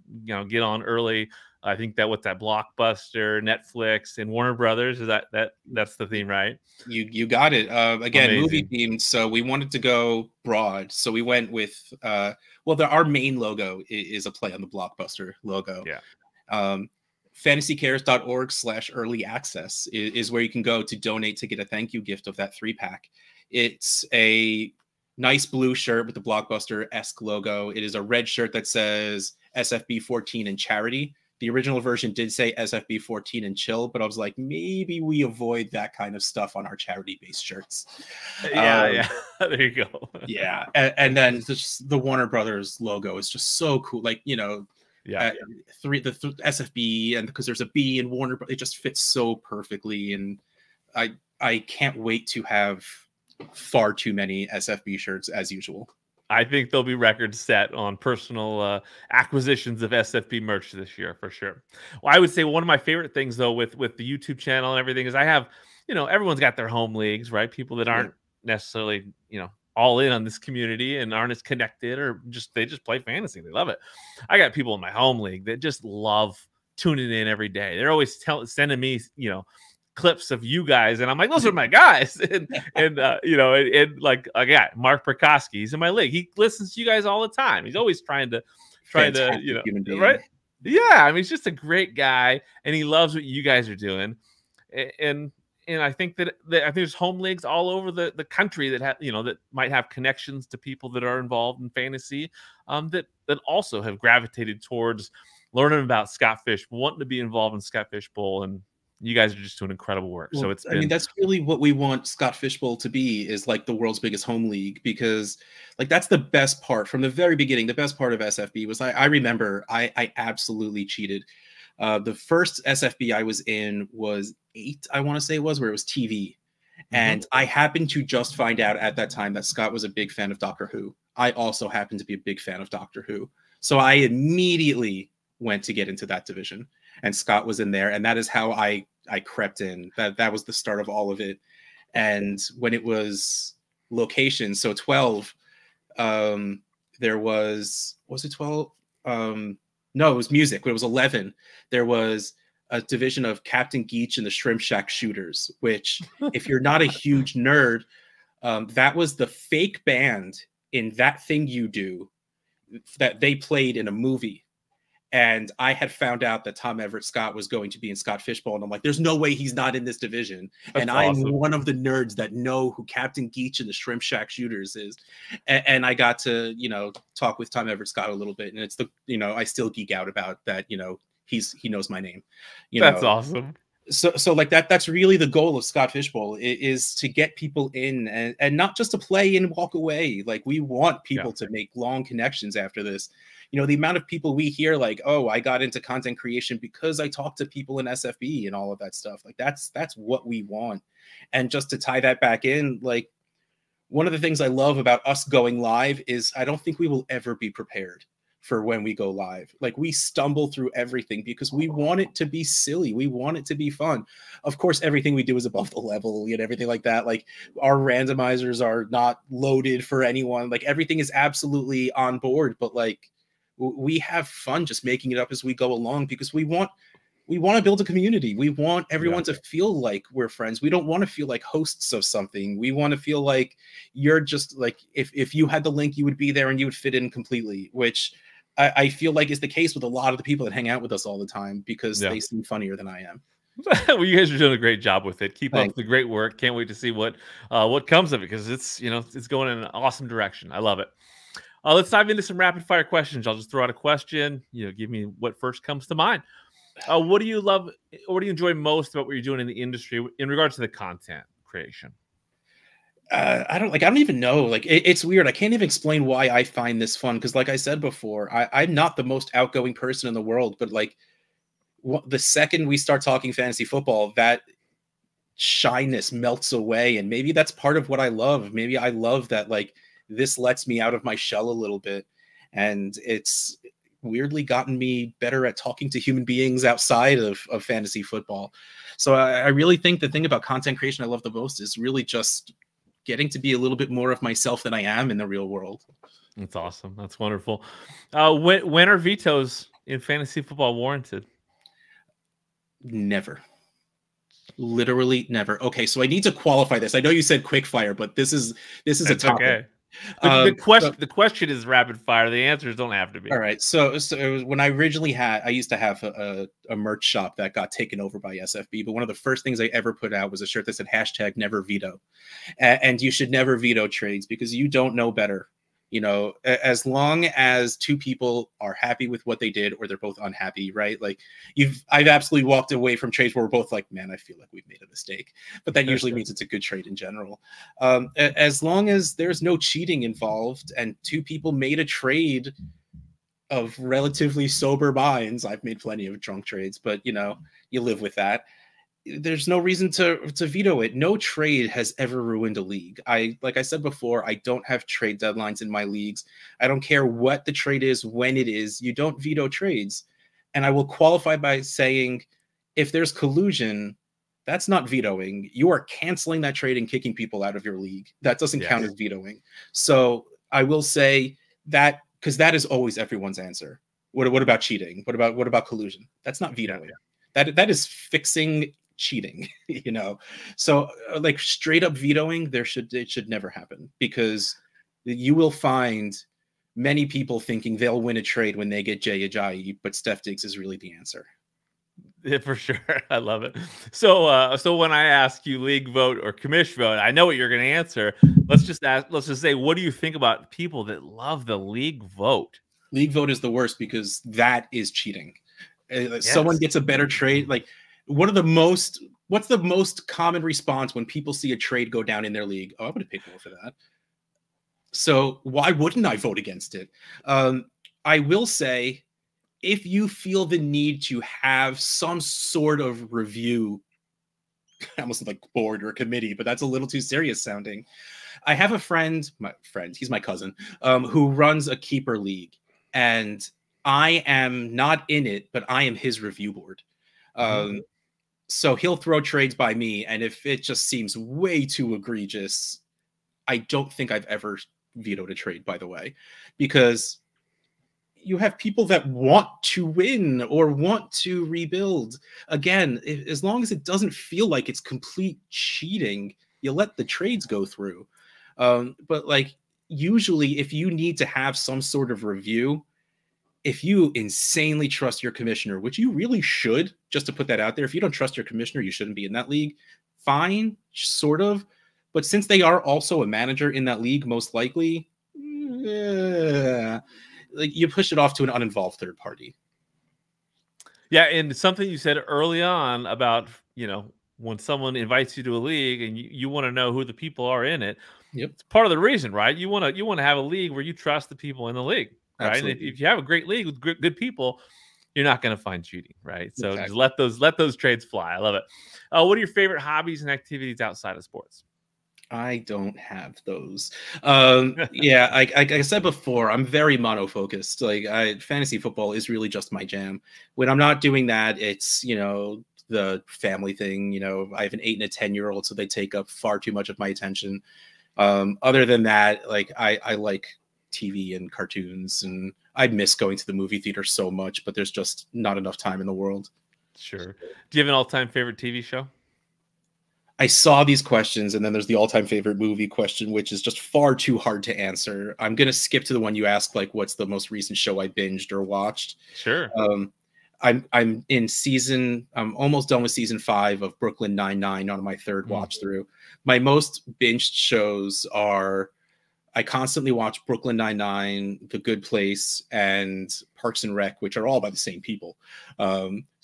get on early. I think that with that Blockbuster, Netflix, and Warner Brothers, is that's the theme, right? You got it. Again, Amazing. Movie themed. So we wanted to go broad. So we went with our main logo is a play on the Blockbuster logo. Yeah. FantasyCares.org/early access is where you can go to donate to get a thank you gift of that 3-pack. It's a nice blue shirt with the Blockbuster-esque logo. It is a red shirt that says SFB 14 and charity. The original version did say SFB 14 and chill, but I was like, maybe we avoid that kind of stuff on our charity-based shirts. Yeah. There you go. Yeah. And then just the Warner Brothers logo is just so cool. Like, the SFB, and because there's a B in Warner, it just fits so perfectly. And I can't wait to have far too many SFB shirts as usual. I think there'll be records set on personal acquisitions of SFB merch this year for sure. Well, I would say one of my favorite things though with the YouTube channel and everything is I have, everyone's got their home leagues, right? People that aren't necessarily, all in on this community and aren't as connected, or they just play fantasy. They love it. I got people in my home league that just love tuning in every day. They're always sending me, clips of you guys, and I'm like, those are my guys. And like I got Mark Prokosky, he's in my league. He listens to you guys all the time. He's always trying to right? Yeah, I mean, he's just a great guy, and he loves what you guys are doing. And I think that I think there's home leagues all over the country that have that might have connections to people that are involved in fantasy, that also have gravitated towards learning about Scott Fish, wanting to be involved in Scott Fishbowl, and you guys are just doing incredible work. Well, So I mean, that's really what we want Scott Fishbowl to be, is like the world's biggest home league, because like that's the best part from the very beginning. The best part of SFB was I remember I absolutely cheated. The first SFB I was in was 8, I want to say it was, where it was TV. And I happened to just find out at that time that Scott was a big fan of Doctor Who. I also happened to be a big fan of Doctor Who. So I immediately went to get into that division, and Scott was in there. And that is how I crept in. That was the start of all of it. And when it was location, so 12, there was it 12? No, it was music. When it was 11, there was a division of Captain Geach and the Shrimp Shack Shooters, which, if you're not a huge nerd, that was the fake band in That Thing You Do that they played in a movie. And I had found out that Tom Everett Scott was going to be in Scott Fishbowl. And I'm like, there's no way he's not in this division. That's and awesome. I'm one of the nerds that know who Captain Geach and the Shrimp Shack Shooters is. And I got to, talk with Tom Everett Scott a little bit. And it's I still geek out about that, he knows my name. That's awesome. So like that's really the goal of Scott Fishbowl, is to get people in and not just to play and walk away. Like, we want people to make long connections after this. You know, the amount of people we hear like, oh, I got into content creation because I talked to people in SFB and all of that stuff. Like, that's what we want. And just to tie that back in, like, one of the things I love about us going live is I don't think we will ever be prepared for when we go live. Like, we stumble through everything because we want it to be silly. We want it to be fun. Of course, everything we do is above the level and everything like that. Like, our randomizers are not loaded for anyone. Like, everything is absolutely on board, but like, we have fun just making it up as we go along because we want to build a community. We want everyone to feel like we're friends. We don't want to feel like hosts of something. We want to feel like you're just like, if you had the link, you would be there and you would fit in completely, which I feel like is the case with a lot of the people that hang out with us all the time because they seem funnier than I am. Well, you guys are doing a great job with it. Keep up the great work. Can't wait to see what comes of it, because it's going in an awesome direction. I love it. Let's dive into some rapid fire questions. I'll just throw out a question. Give me what first comes to mind. What do you love? What do you enjoy most about what you're doing in the industry in regards to the content creation? I don't even know. Like, it's weird. I can't even explain why I find this fun. Cause like I said before, I'm not the most outgoing person in the world, but like the second we start talking fantasy football, that shyness melts away. And maybe that's part of what I love. Maybe I love that, like, this lets me out of my shell a little bit. And it's weirdly gotten me better at talking to human beings outside of fantasy football. So I really think the thing about content creation I love the most is really just getting to be a little bit more of myself than I am in the real world. That's awesome. That's wonderful. When are vetoes in fantasy football warranted? Never. Literally never. Okay, so I need to qualify this. I know you said quick fire, but this is a topic. Okay. The question is rapid fire. The answers don't have to be. All right. So it was when I originally I used to have a merch shop that got taken over by SFB. But one of the first things I ever put out was a shirt that said #NeverVeto, and you should never veto trades because you don't know better. As long as two people are happy with what they did or they're both unhappy, right? Like, I've absolutely walked away from trades where we're both like, man, I feel like we've made a mistake. But that usually means it's a good trade in general. As long as there's no cheating involved and two people made a trade of relatively sober minds. I've made plenty of drunk trades, but you live with that. There's no reason to veto it. No trade has ever ruined a league. Like I said before, I don't have trade deadlines in my leagues. I don't care what the trade is, when it is. You don't veto trades. And I will qualify by saying, if there's collusion, that's not vetoing. You are canceling that trade and kicking people out of your league. That doesn't count as vetoing. So I will say that, because that is always everyone's answer. What about cheating? What about collusion? That's not vetoing. That is fixing cheating. So like straight up vetoing, it should never happen, because you will find many people thinking they'll win a trade when they get Jay Ajayi, but Steph Diggs is really the answer. Yeah, for sure. I love it. So when I ask you league vote or commish vote, I know what you're going to answer. Let's just say, what do you think about people that love the league vote? League vote is the worst because that is cheating. Someone gets a better trade. Like, what's the most common response when people see a trade go down in their league? Oh, I'm going to pick more for that. So why wouldn't I vote against it? I will say, if you feel the need to have some sort of review, almost like board or committee, but that's a little too serious sounding. I have a friend, he's my cousin, who runs a keeper league, and I am not in it, but I am his review board. So he'll throw trades by me, and if it just seems way too egregious, I don't think I've ever vetoed a trade, by the way, because you have people that want to win or want to rebuild. Again, as long as it doesn't feel like it's complete cheating, you let the trades go through. But like, usually if you need to have some sort of review, if you insanely trust your commissioner, which you really should, just to put that out there, if you don't trust your commissioner, you shouldn't be in that league. Fine, sort of. But since they are also a manager in that league, most likely, like, you push it off to an uninvolved third party. Yeah, and something you said early on about, when someone invites you to a league and you want to know who the people are in it, Yep, it's part of the reason, right? You want to have a league where you trust the people in the league, right? And absolutely. if you have a great league with good people, you're not going to find cheating, right? So just Exactly. let those trades fly. I love it. What are your favorite hobbies and activities outside of sports? I don't have those. Yeah, like I said before, I'm very monofocused. Fantasy football is really just my jam. When I'm not doing that, it's the family thing. I have an 8 and a 10-year-old, so they take up far too much of my attention. Other than that, I like TV and cartoons, and I miss going to the movie theater so much, but there's just not enough time in the world. Sure. Do you have an all-time favorite TV show? I saw these questions, and then there's the all-time favorite movie question, which is just far too hard to answer. I'm gonna skip to the one you asked, like, what's the most recent show I binged or watched? Sure. I'm almost done with season 5 of Brooklyn Nine-Nine on my third watch through. My most binged shows are, I constantly watch Brooklyn Nine-Nine, The Good Place, and Parks and Rec, which are all by the same people.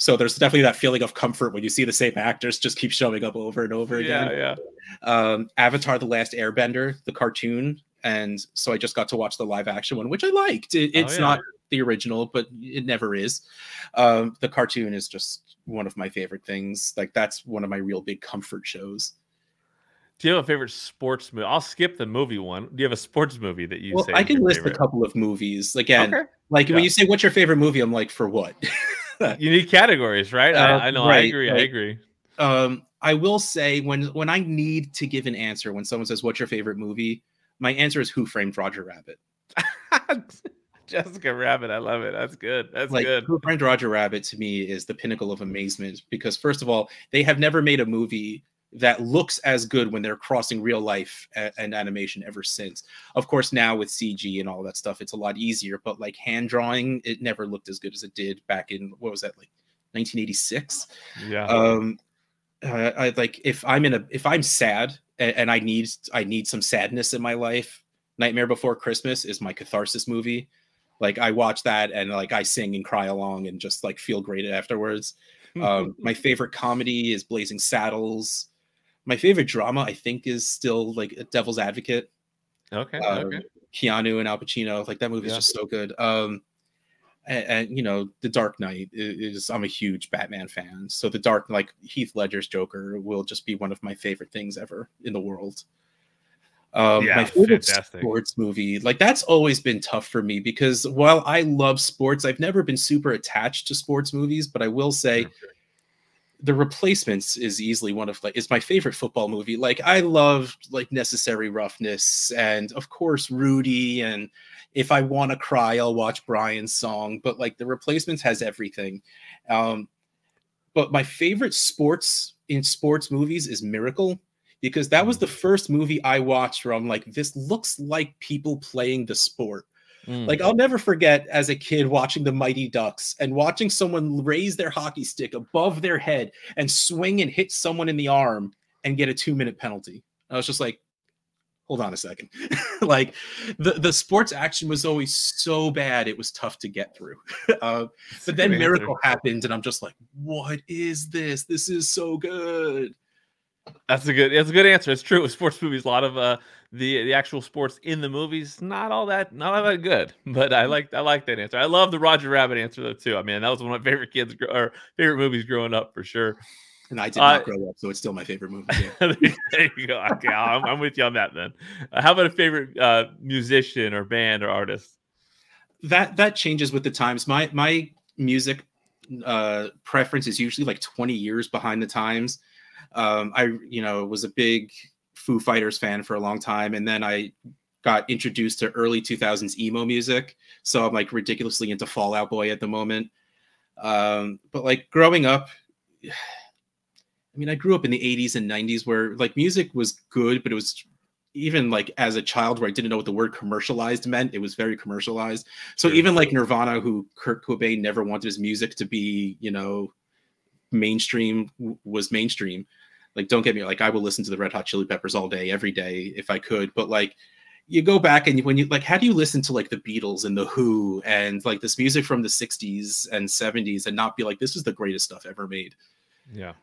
So there's definitely that feeling of comfort when you see the same actors just keep showing up over and over again. Yeah. Avatar: The Last Airbender, the cartoon, and so I just got to watch the live action one, which I liked. It's not the original, but it never is. The cartoon is just one of my favorite things. Like, that's one of my real big comfort shows. Do you have a favorite sports movie? I'll skip the movie one. Do you have a sports movie that you say? I can list favorite? a couple of movies. Again, Okay. When you say what's your favorite movie, I'm like, for what? You need categories, right? I know. Right, I agree. I will say, when I need to give an answer, when someone says, what's your favorite movie? My answer is Who Framed Roger Rabbit. Jessica Rabbit. I love it. That's good. That's good. Who Framed Roger Rabbit to me is the pinnacle of amazement, because first of all, they have never made a movie that looks as good when they're crossing real life and animation ever since. Of course, now with CG and all that stuff, it's a lot easier, but like hand drawing, it never looked as good as it did back in, what was that, like 1986? Yeah. I like, if I'm sad and I need some sadness in my life, Nightmare Before Christmas is my catharsis movie. Like, I watch that and like I sing and cry along and just like feel great afterwards. My favorite comedy is Blazing Saddles. My favorite drama, I think, is still like Devil's Advocate. Okay. Keanu and Al Pacino, like, that movie is just so good. And The Dark Knight is, I'm a huge Batman fan, so like Heath Ledger's Joker will just be one of my favorite things ever in the world. My favorite sports movie, like, that's always been tough for me, because while I love sports, I've never been super attached to sports movies, but I will say The Replacements is easily one of, like, is my favorite football movie. Like, I love like Necessary Roughness, and of course Rudy, and if I want to cry, I'll watch Brian's Song, but like The Replacements has everything. But my favorite sports movies is Miracle, because that was the first movie I watched where I'm like, this looks like people playing the sport. Like, I'll never forget as a kid watching the Mighty Ducks and watching someone raise their hockey stick above their head and swing and hit someone in the arm and get a 2-minute penalty. I was just like, hold on a second. Like, the sports action was always so bad, it was tough to get through. But then Miracle happened, and I'm just like, what is this? This is so good. That's a good answer. It's true with sports movies. A lot of the actual sports in the movies, not all that good. But I like that answer. I love the Roger Rabbit answer though too. I mean, that was one of my favorite favorite movies growing up for sure. And I did not grow up, so it's still my favorite movie. Yeah. There you go. Okay, I'm with you on that then. How about a favorite musician or band or artist? That changes with the times. My music preference is usually like 20 years behind the times. I was a big Foo Fighters fan for a long time, and then I got introduced to early 2000s emo music, so I'm like ridiculously into Fall Out Boy at the moment. But like, growing up, I mean, I grew up in the 80s and 90s where like music was good, but it was, even like as a child, where I didn't know what the word commercialized meant, it was very commercialized. So even like Nirvana, who Kurt Cobain never wanted his music to be, mainstream, was mainstream. Like, don't get me, like, I will listen to the Red Hot Chili Peppers all day, every day if I could, but like, you go back and when you like, how do you listen to like the Beatles and the Who and like this music from the 60s and 70s and not be like, this is the greatest stuff ever made? Yeah.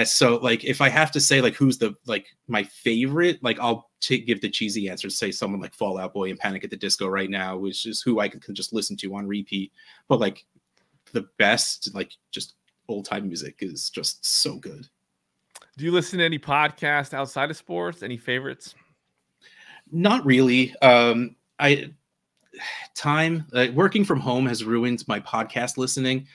So like, if I have to say like, who's the, like my favorite, like I'll give the cheesy answer, say someone like Fall Out Boy and Panic at the Disco right now, which is who I can just listen to on repeat. But like the best, like just old time music is just so good. Do you listen to any podcasts outside of sports? Any favorites? Not really. Working from home has ruined my podcast listening.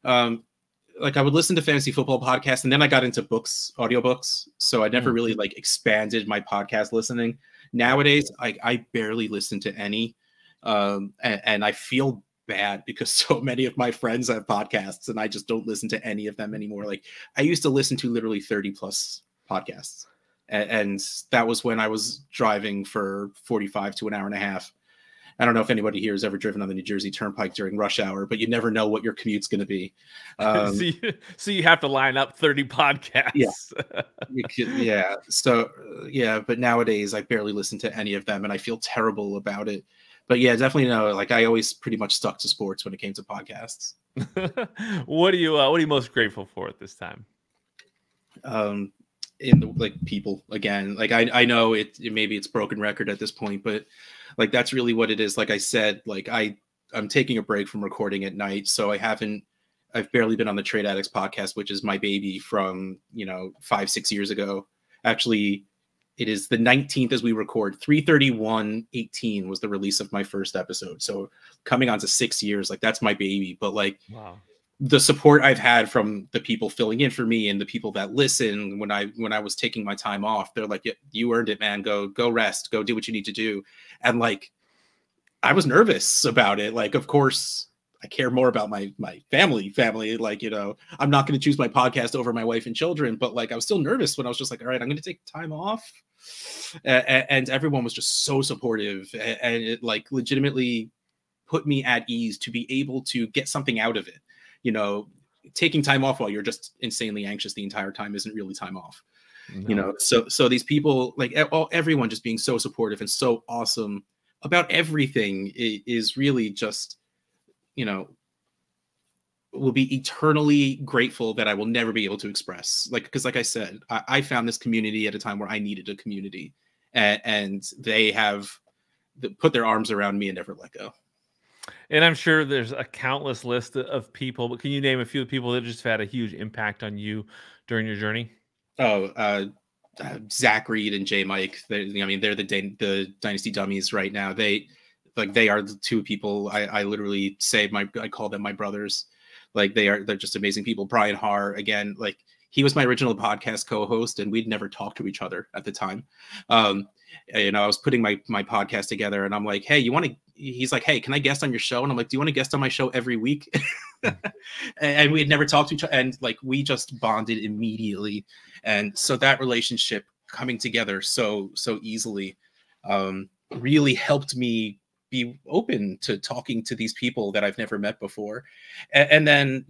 Like I would listen to fantasy football podcasts, and then I got into audiobooks. So I never really like expanded my podcast listening. Nowadays, I barely listen to any, and I feel bad because so many of my friends have podcasts, and I just don't listen to any of them anymore. Like I used to listen to literally 30 plus podcasts. And that was when I was driving for 45 to an hour and a half. I don't know if anybody here has ever driven on the New Jersey Turnpike during rush hour, but you never know what your commute's going to be. So you have to line up 30 podcasts. Yeah. So, yeah, but nowadays I barely listen to any of them and I feel terrible about it. But yeah, definitely no, like I always pretty much stuck to sports when it came to podcasts. What are you most grateful for at this time? In the like people again, like I know it maybe it's broken record at this point, but like that's really what it is. Like I said, like I'm taking a break from recording at night, so I've barely been on the Trade Addicts podcast, which is my baby from 5-6 years ago. Actually, it is the 19th as we record. 3/31/18 was the release of my first episode, so coming on to 6 years, like that's my baby. But like, wow. The support I've had from the people filling in for me and the people that listen when I was taking my time off, they're like, you earned it, man. Go rest, go do what you need to do. And like, I was nervous about it. Like, of course I care more about my family. Like, I'm not going to choose my podcast over my wife and children, but like, I was still nervous when I was just like, all right, I'm going to take time off. And everyone was just so supportive and it like legitimately put me at ease to be able to get something out of it. Taking time off while you're just insanely anxious the entire time isn't really time off. No. So these people, like everyone just being so supportive and so awesome about everything is really just, will be eternally grateful that I will never be able to express. Like, because like I said, I found this community at a time where I needed a community and they have put their arms around me and never let go. And I'm sure there's a countless list of people, but can you name a few people that just had a huge impact on you during your journey? Zach Reed and J Mike. They're the Dynasty dummies right now. They are the two people I literally say I call them my brothers. Like they're just amazing people. Brian Haar, again, like he was my original podcast co-host and we'd never talked to each other at the time. I was putting my podcast together and I'm like, hey, he's like, hey, can I guest on your show? And I'm like, do you want to guest on my show every week? And we had never talked to each other. And like, we just bonded immediately. And so that relationship coming together so easily really helped me be open to talking to these people that I've never met before. And then,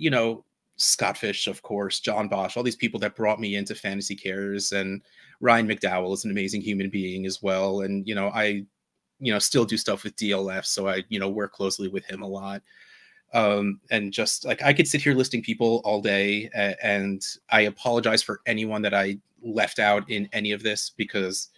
Scott Fish, of course, John Bosch, all these people that brought me into Fantasy Cares, and Ryan McDowell is an amazing human being as well. And, I still do stuff with DLF. So I, work closely with him a lot. And just like, I could sit here listing people all day and I apologize for anyone that I left out in any of this because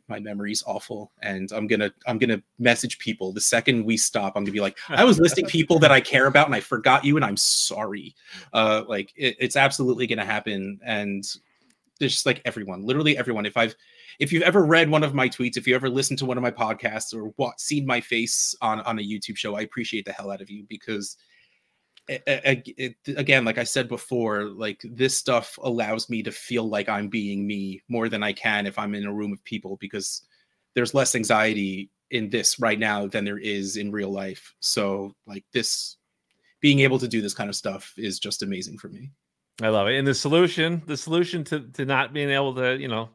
my memory's awful. And I'm going to message people the second we stop. I'm gonna be like, I was listing people that I care about and I forgot you and I'm sorry. It's absolutely going to happen. And there's just like everyone, literally everyone. If you've ever read one of my tweets, if you ever listened to one of my podcasts or seen my face on a YouTube show, I appreciate the hell out of you because again, like I said before, like this stuff allows me to feel like I'm being me more than I can if I'm in a room of people because there's less anxiety in this right now than there is in real life. So like this, being able to do this kind of stuff is just amazing for me. I love it. And the solution to not being able to,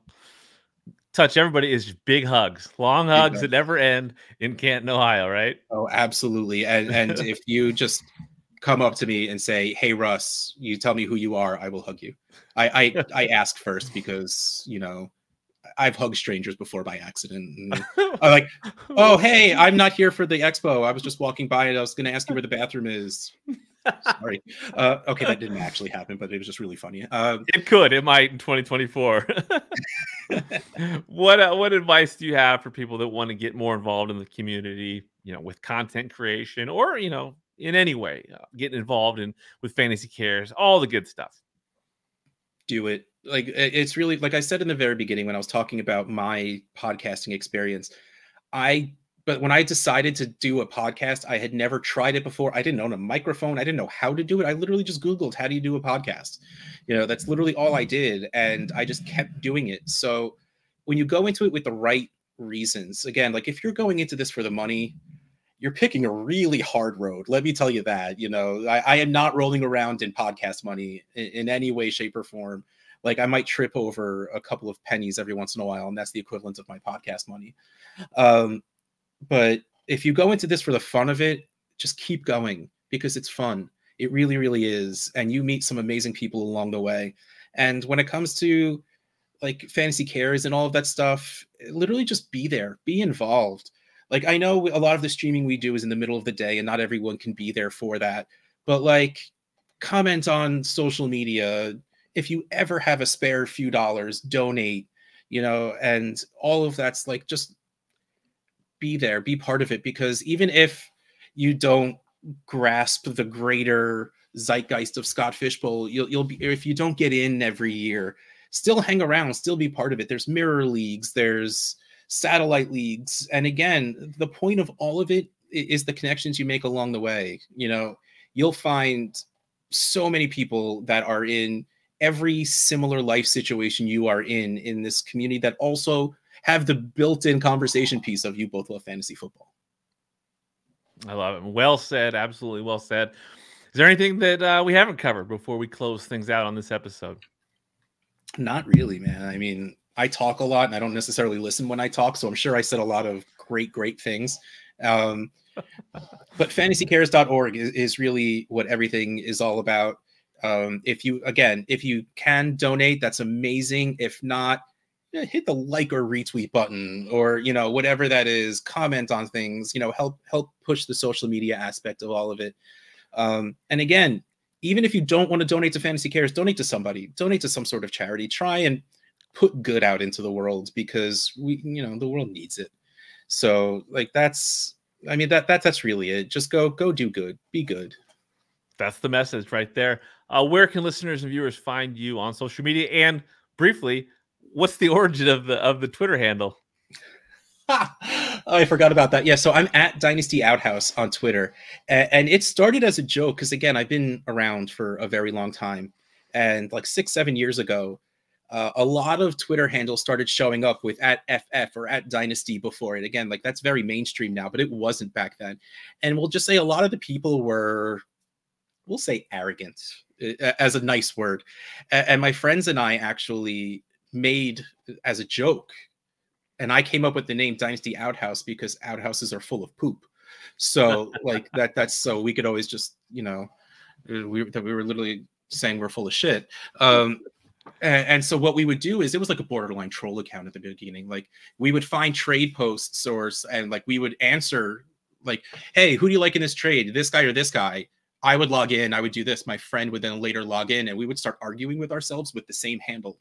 touch everybody is big hugs, long hugs that never end in Canton, Ohio, right? Oh, absolutely. And if you just come up to me and say, hey, Russ, you tell me who you are, I will hug you. I ask first because, I've hugged strangers before by accident. And I'm like, oh, hey, I'm not here for the expo. I was just walking by and I was going to ask you where the bathroom is. Sorry. Okay, that didn't actually happen, but it was just really funny. It might in 2024. What advice do you have for people that want to get more involved in the community, with content creation or, in any way, getting involved with Fantasy Cares, all the good stuff? Do it. Like, it's really, like I said in the very beginning when I was talking about my podcasting experience, but when I decided to do a podcast, I had never tried it before. I didn't own a microphone. I didn't know how to do it. I literally just Googled, how do you do a podcast? That's literally all I did. And I just kept doing it. So when you go into it with the right reasons, again, like if you're going into this for the money, you're picking a really hard road. Let me tell you that. I am not rolling around in podcast money in any way, shape, or form. Like I might trip over a couple of pennies every once in a while, and that's the equivalent of my podcast money. But if you go into this for the fun of it, just keep going because it's fun. It really, really is. And you meet some amazing people along the way. And when it comes to like Fantasy Cares and all of that stuff, literally just be there, be involved. Like I know a lot of the streaming we do is in the middle of the day and not everyone can be there for that. But like comment on social media. If you ever have a spare few dollars, donate, and all of that's like just be there, be part of it, because even if you don't grasp the greater zeitgeist of Scott Fishbowl, you'll be, if you don't get in every year, still hang around, still be part of it. There's mirror leagues, there's satellite leagues, and again, the point of all of it is the connections you make along the way. You'll find so many people that are in every similar life situation you are in this community that also have the built-in conversation piece of you both love fantasy football. I love it. Well said. Absolutely well said. Is there anything that we haven't covered before we close things out on this episode? Not really, man. I mean, I talk a lot and I don't necessarily listen when I talk, so I'm sure I said a lot of great things. But fantasycares.org is really what everything is all about. If you can donate, that's amazing. If not, hit the like or retweet button, or whatever that is, comment on things, help push the social media aspect of all of it. And again, even if you don't want to donate to Fantasy Cares, donate to somebody, donate to some sort of charity. Try and put good out into the world, because the world needs it. So like that's really it. Just go do good, be good. That's the message right there. Where can listeners and viewers find you on social media? And briefly, what's the origin of the Twitter handle? I forgot about that. Yeah, so I'm at Dynasty Outhouse on Twitter, and it started as a joke because, again, I've been around for a very long time, and like 6-7 years ago, a lot of Twitter handles started showing up with at FF or at Dynasty before it. Again, like that's very mainstream now, but it wasn't back then. And we'll just say a lot of the people were, we'll say, arrogant, as a nice word. And my friends and I actually made as a joke, and I came up with the name Dynasty Outhouse because outhouses are full of poop. So like that's so we could always just, we were literally saying we're full of shit. And so what we would do is, it was like a borderline troll account at the beginning. Like we would find trade posts and like we would answer like, hey, who do you like in this trade? This guy or this guy? I would log in. I would do this. My friend would then later log in, and we would start arguing with ourselves with the same handle.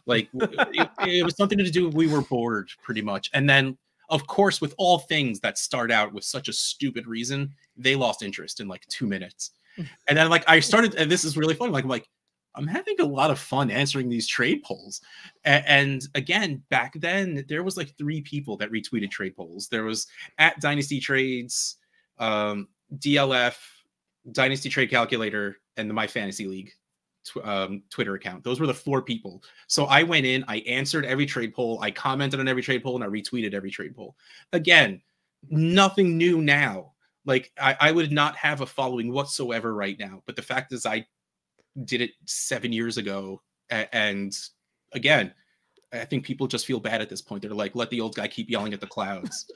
Like it was something to do. We were bored pretty much. And then of course, with all things that start out with such a stupid reason, they lost interest in like 2 minutes. And then like I started, and this is really fun. I'm having a lot of fun answering these trade polls. And again, back then there was like 3 people that retweeted trade polls. There was at Dynasty Trades, DLF, Dynasty Trade Calculator, and the My Fantasy League Twitter account. Those were the 4 people. So I went in, I answered every trade poll, I commented on every trade poll, and I retweeted every trade poll. Again, nothing new now. Like I would not have a following whatsoever right now. But the fact is, I did it 7 years ago, and again, I think people just feel bad at this point. They're like, let the old guy keep yelling at the clouds.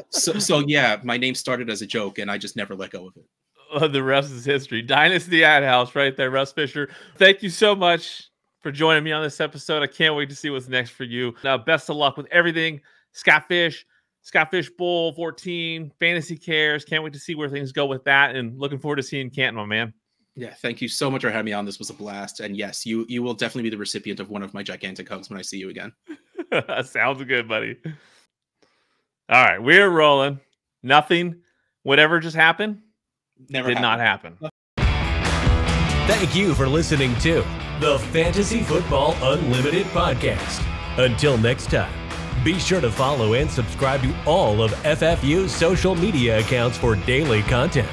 so yeah, my name started as a joke, and I just never let go of it. The rest is history. Dynasty Outhouse right there, Russ Fisher. Thank you so much for joining me on this episode. I can't wait to see what's next for you. Now, best of luck with everything. Scott Fish Bowl 14, Fantasy Cares. Can't wait to see where things go with that, and looking forward to seeing Canton, my man. Yeah, thank you so much for having me on. This was a blast. And yes, you will definitely be the recipient of one of my gigantic hugs when I see you again. Sounds good, buddy. All right, we're rolling. Nothing, whatever just happened, did not happen. Thank you for listening to the Fantasy Football Unlimited podcast. Until next time, be sure to follow and subscribe to all of FFU's social media accounts for daily content.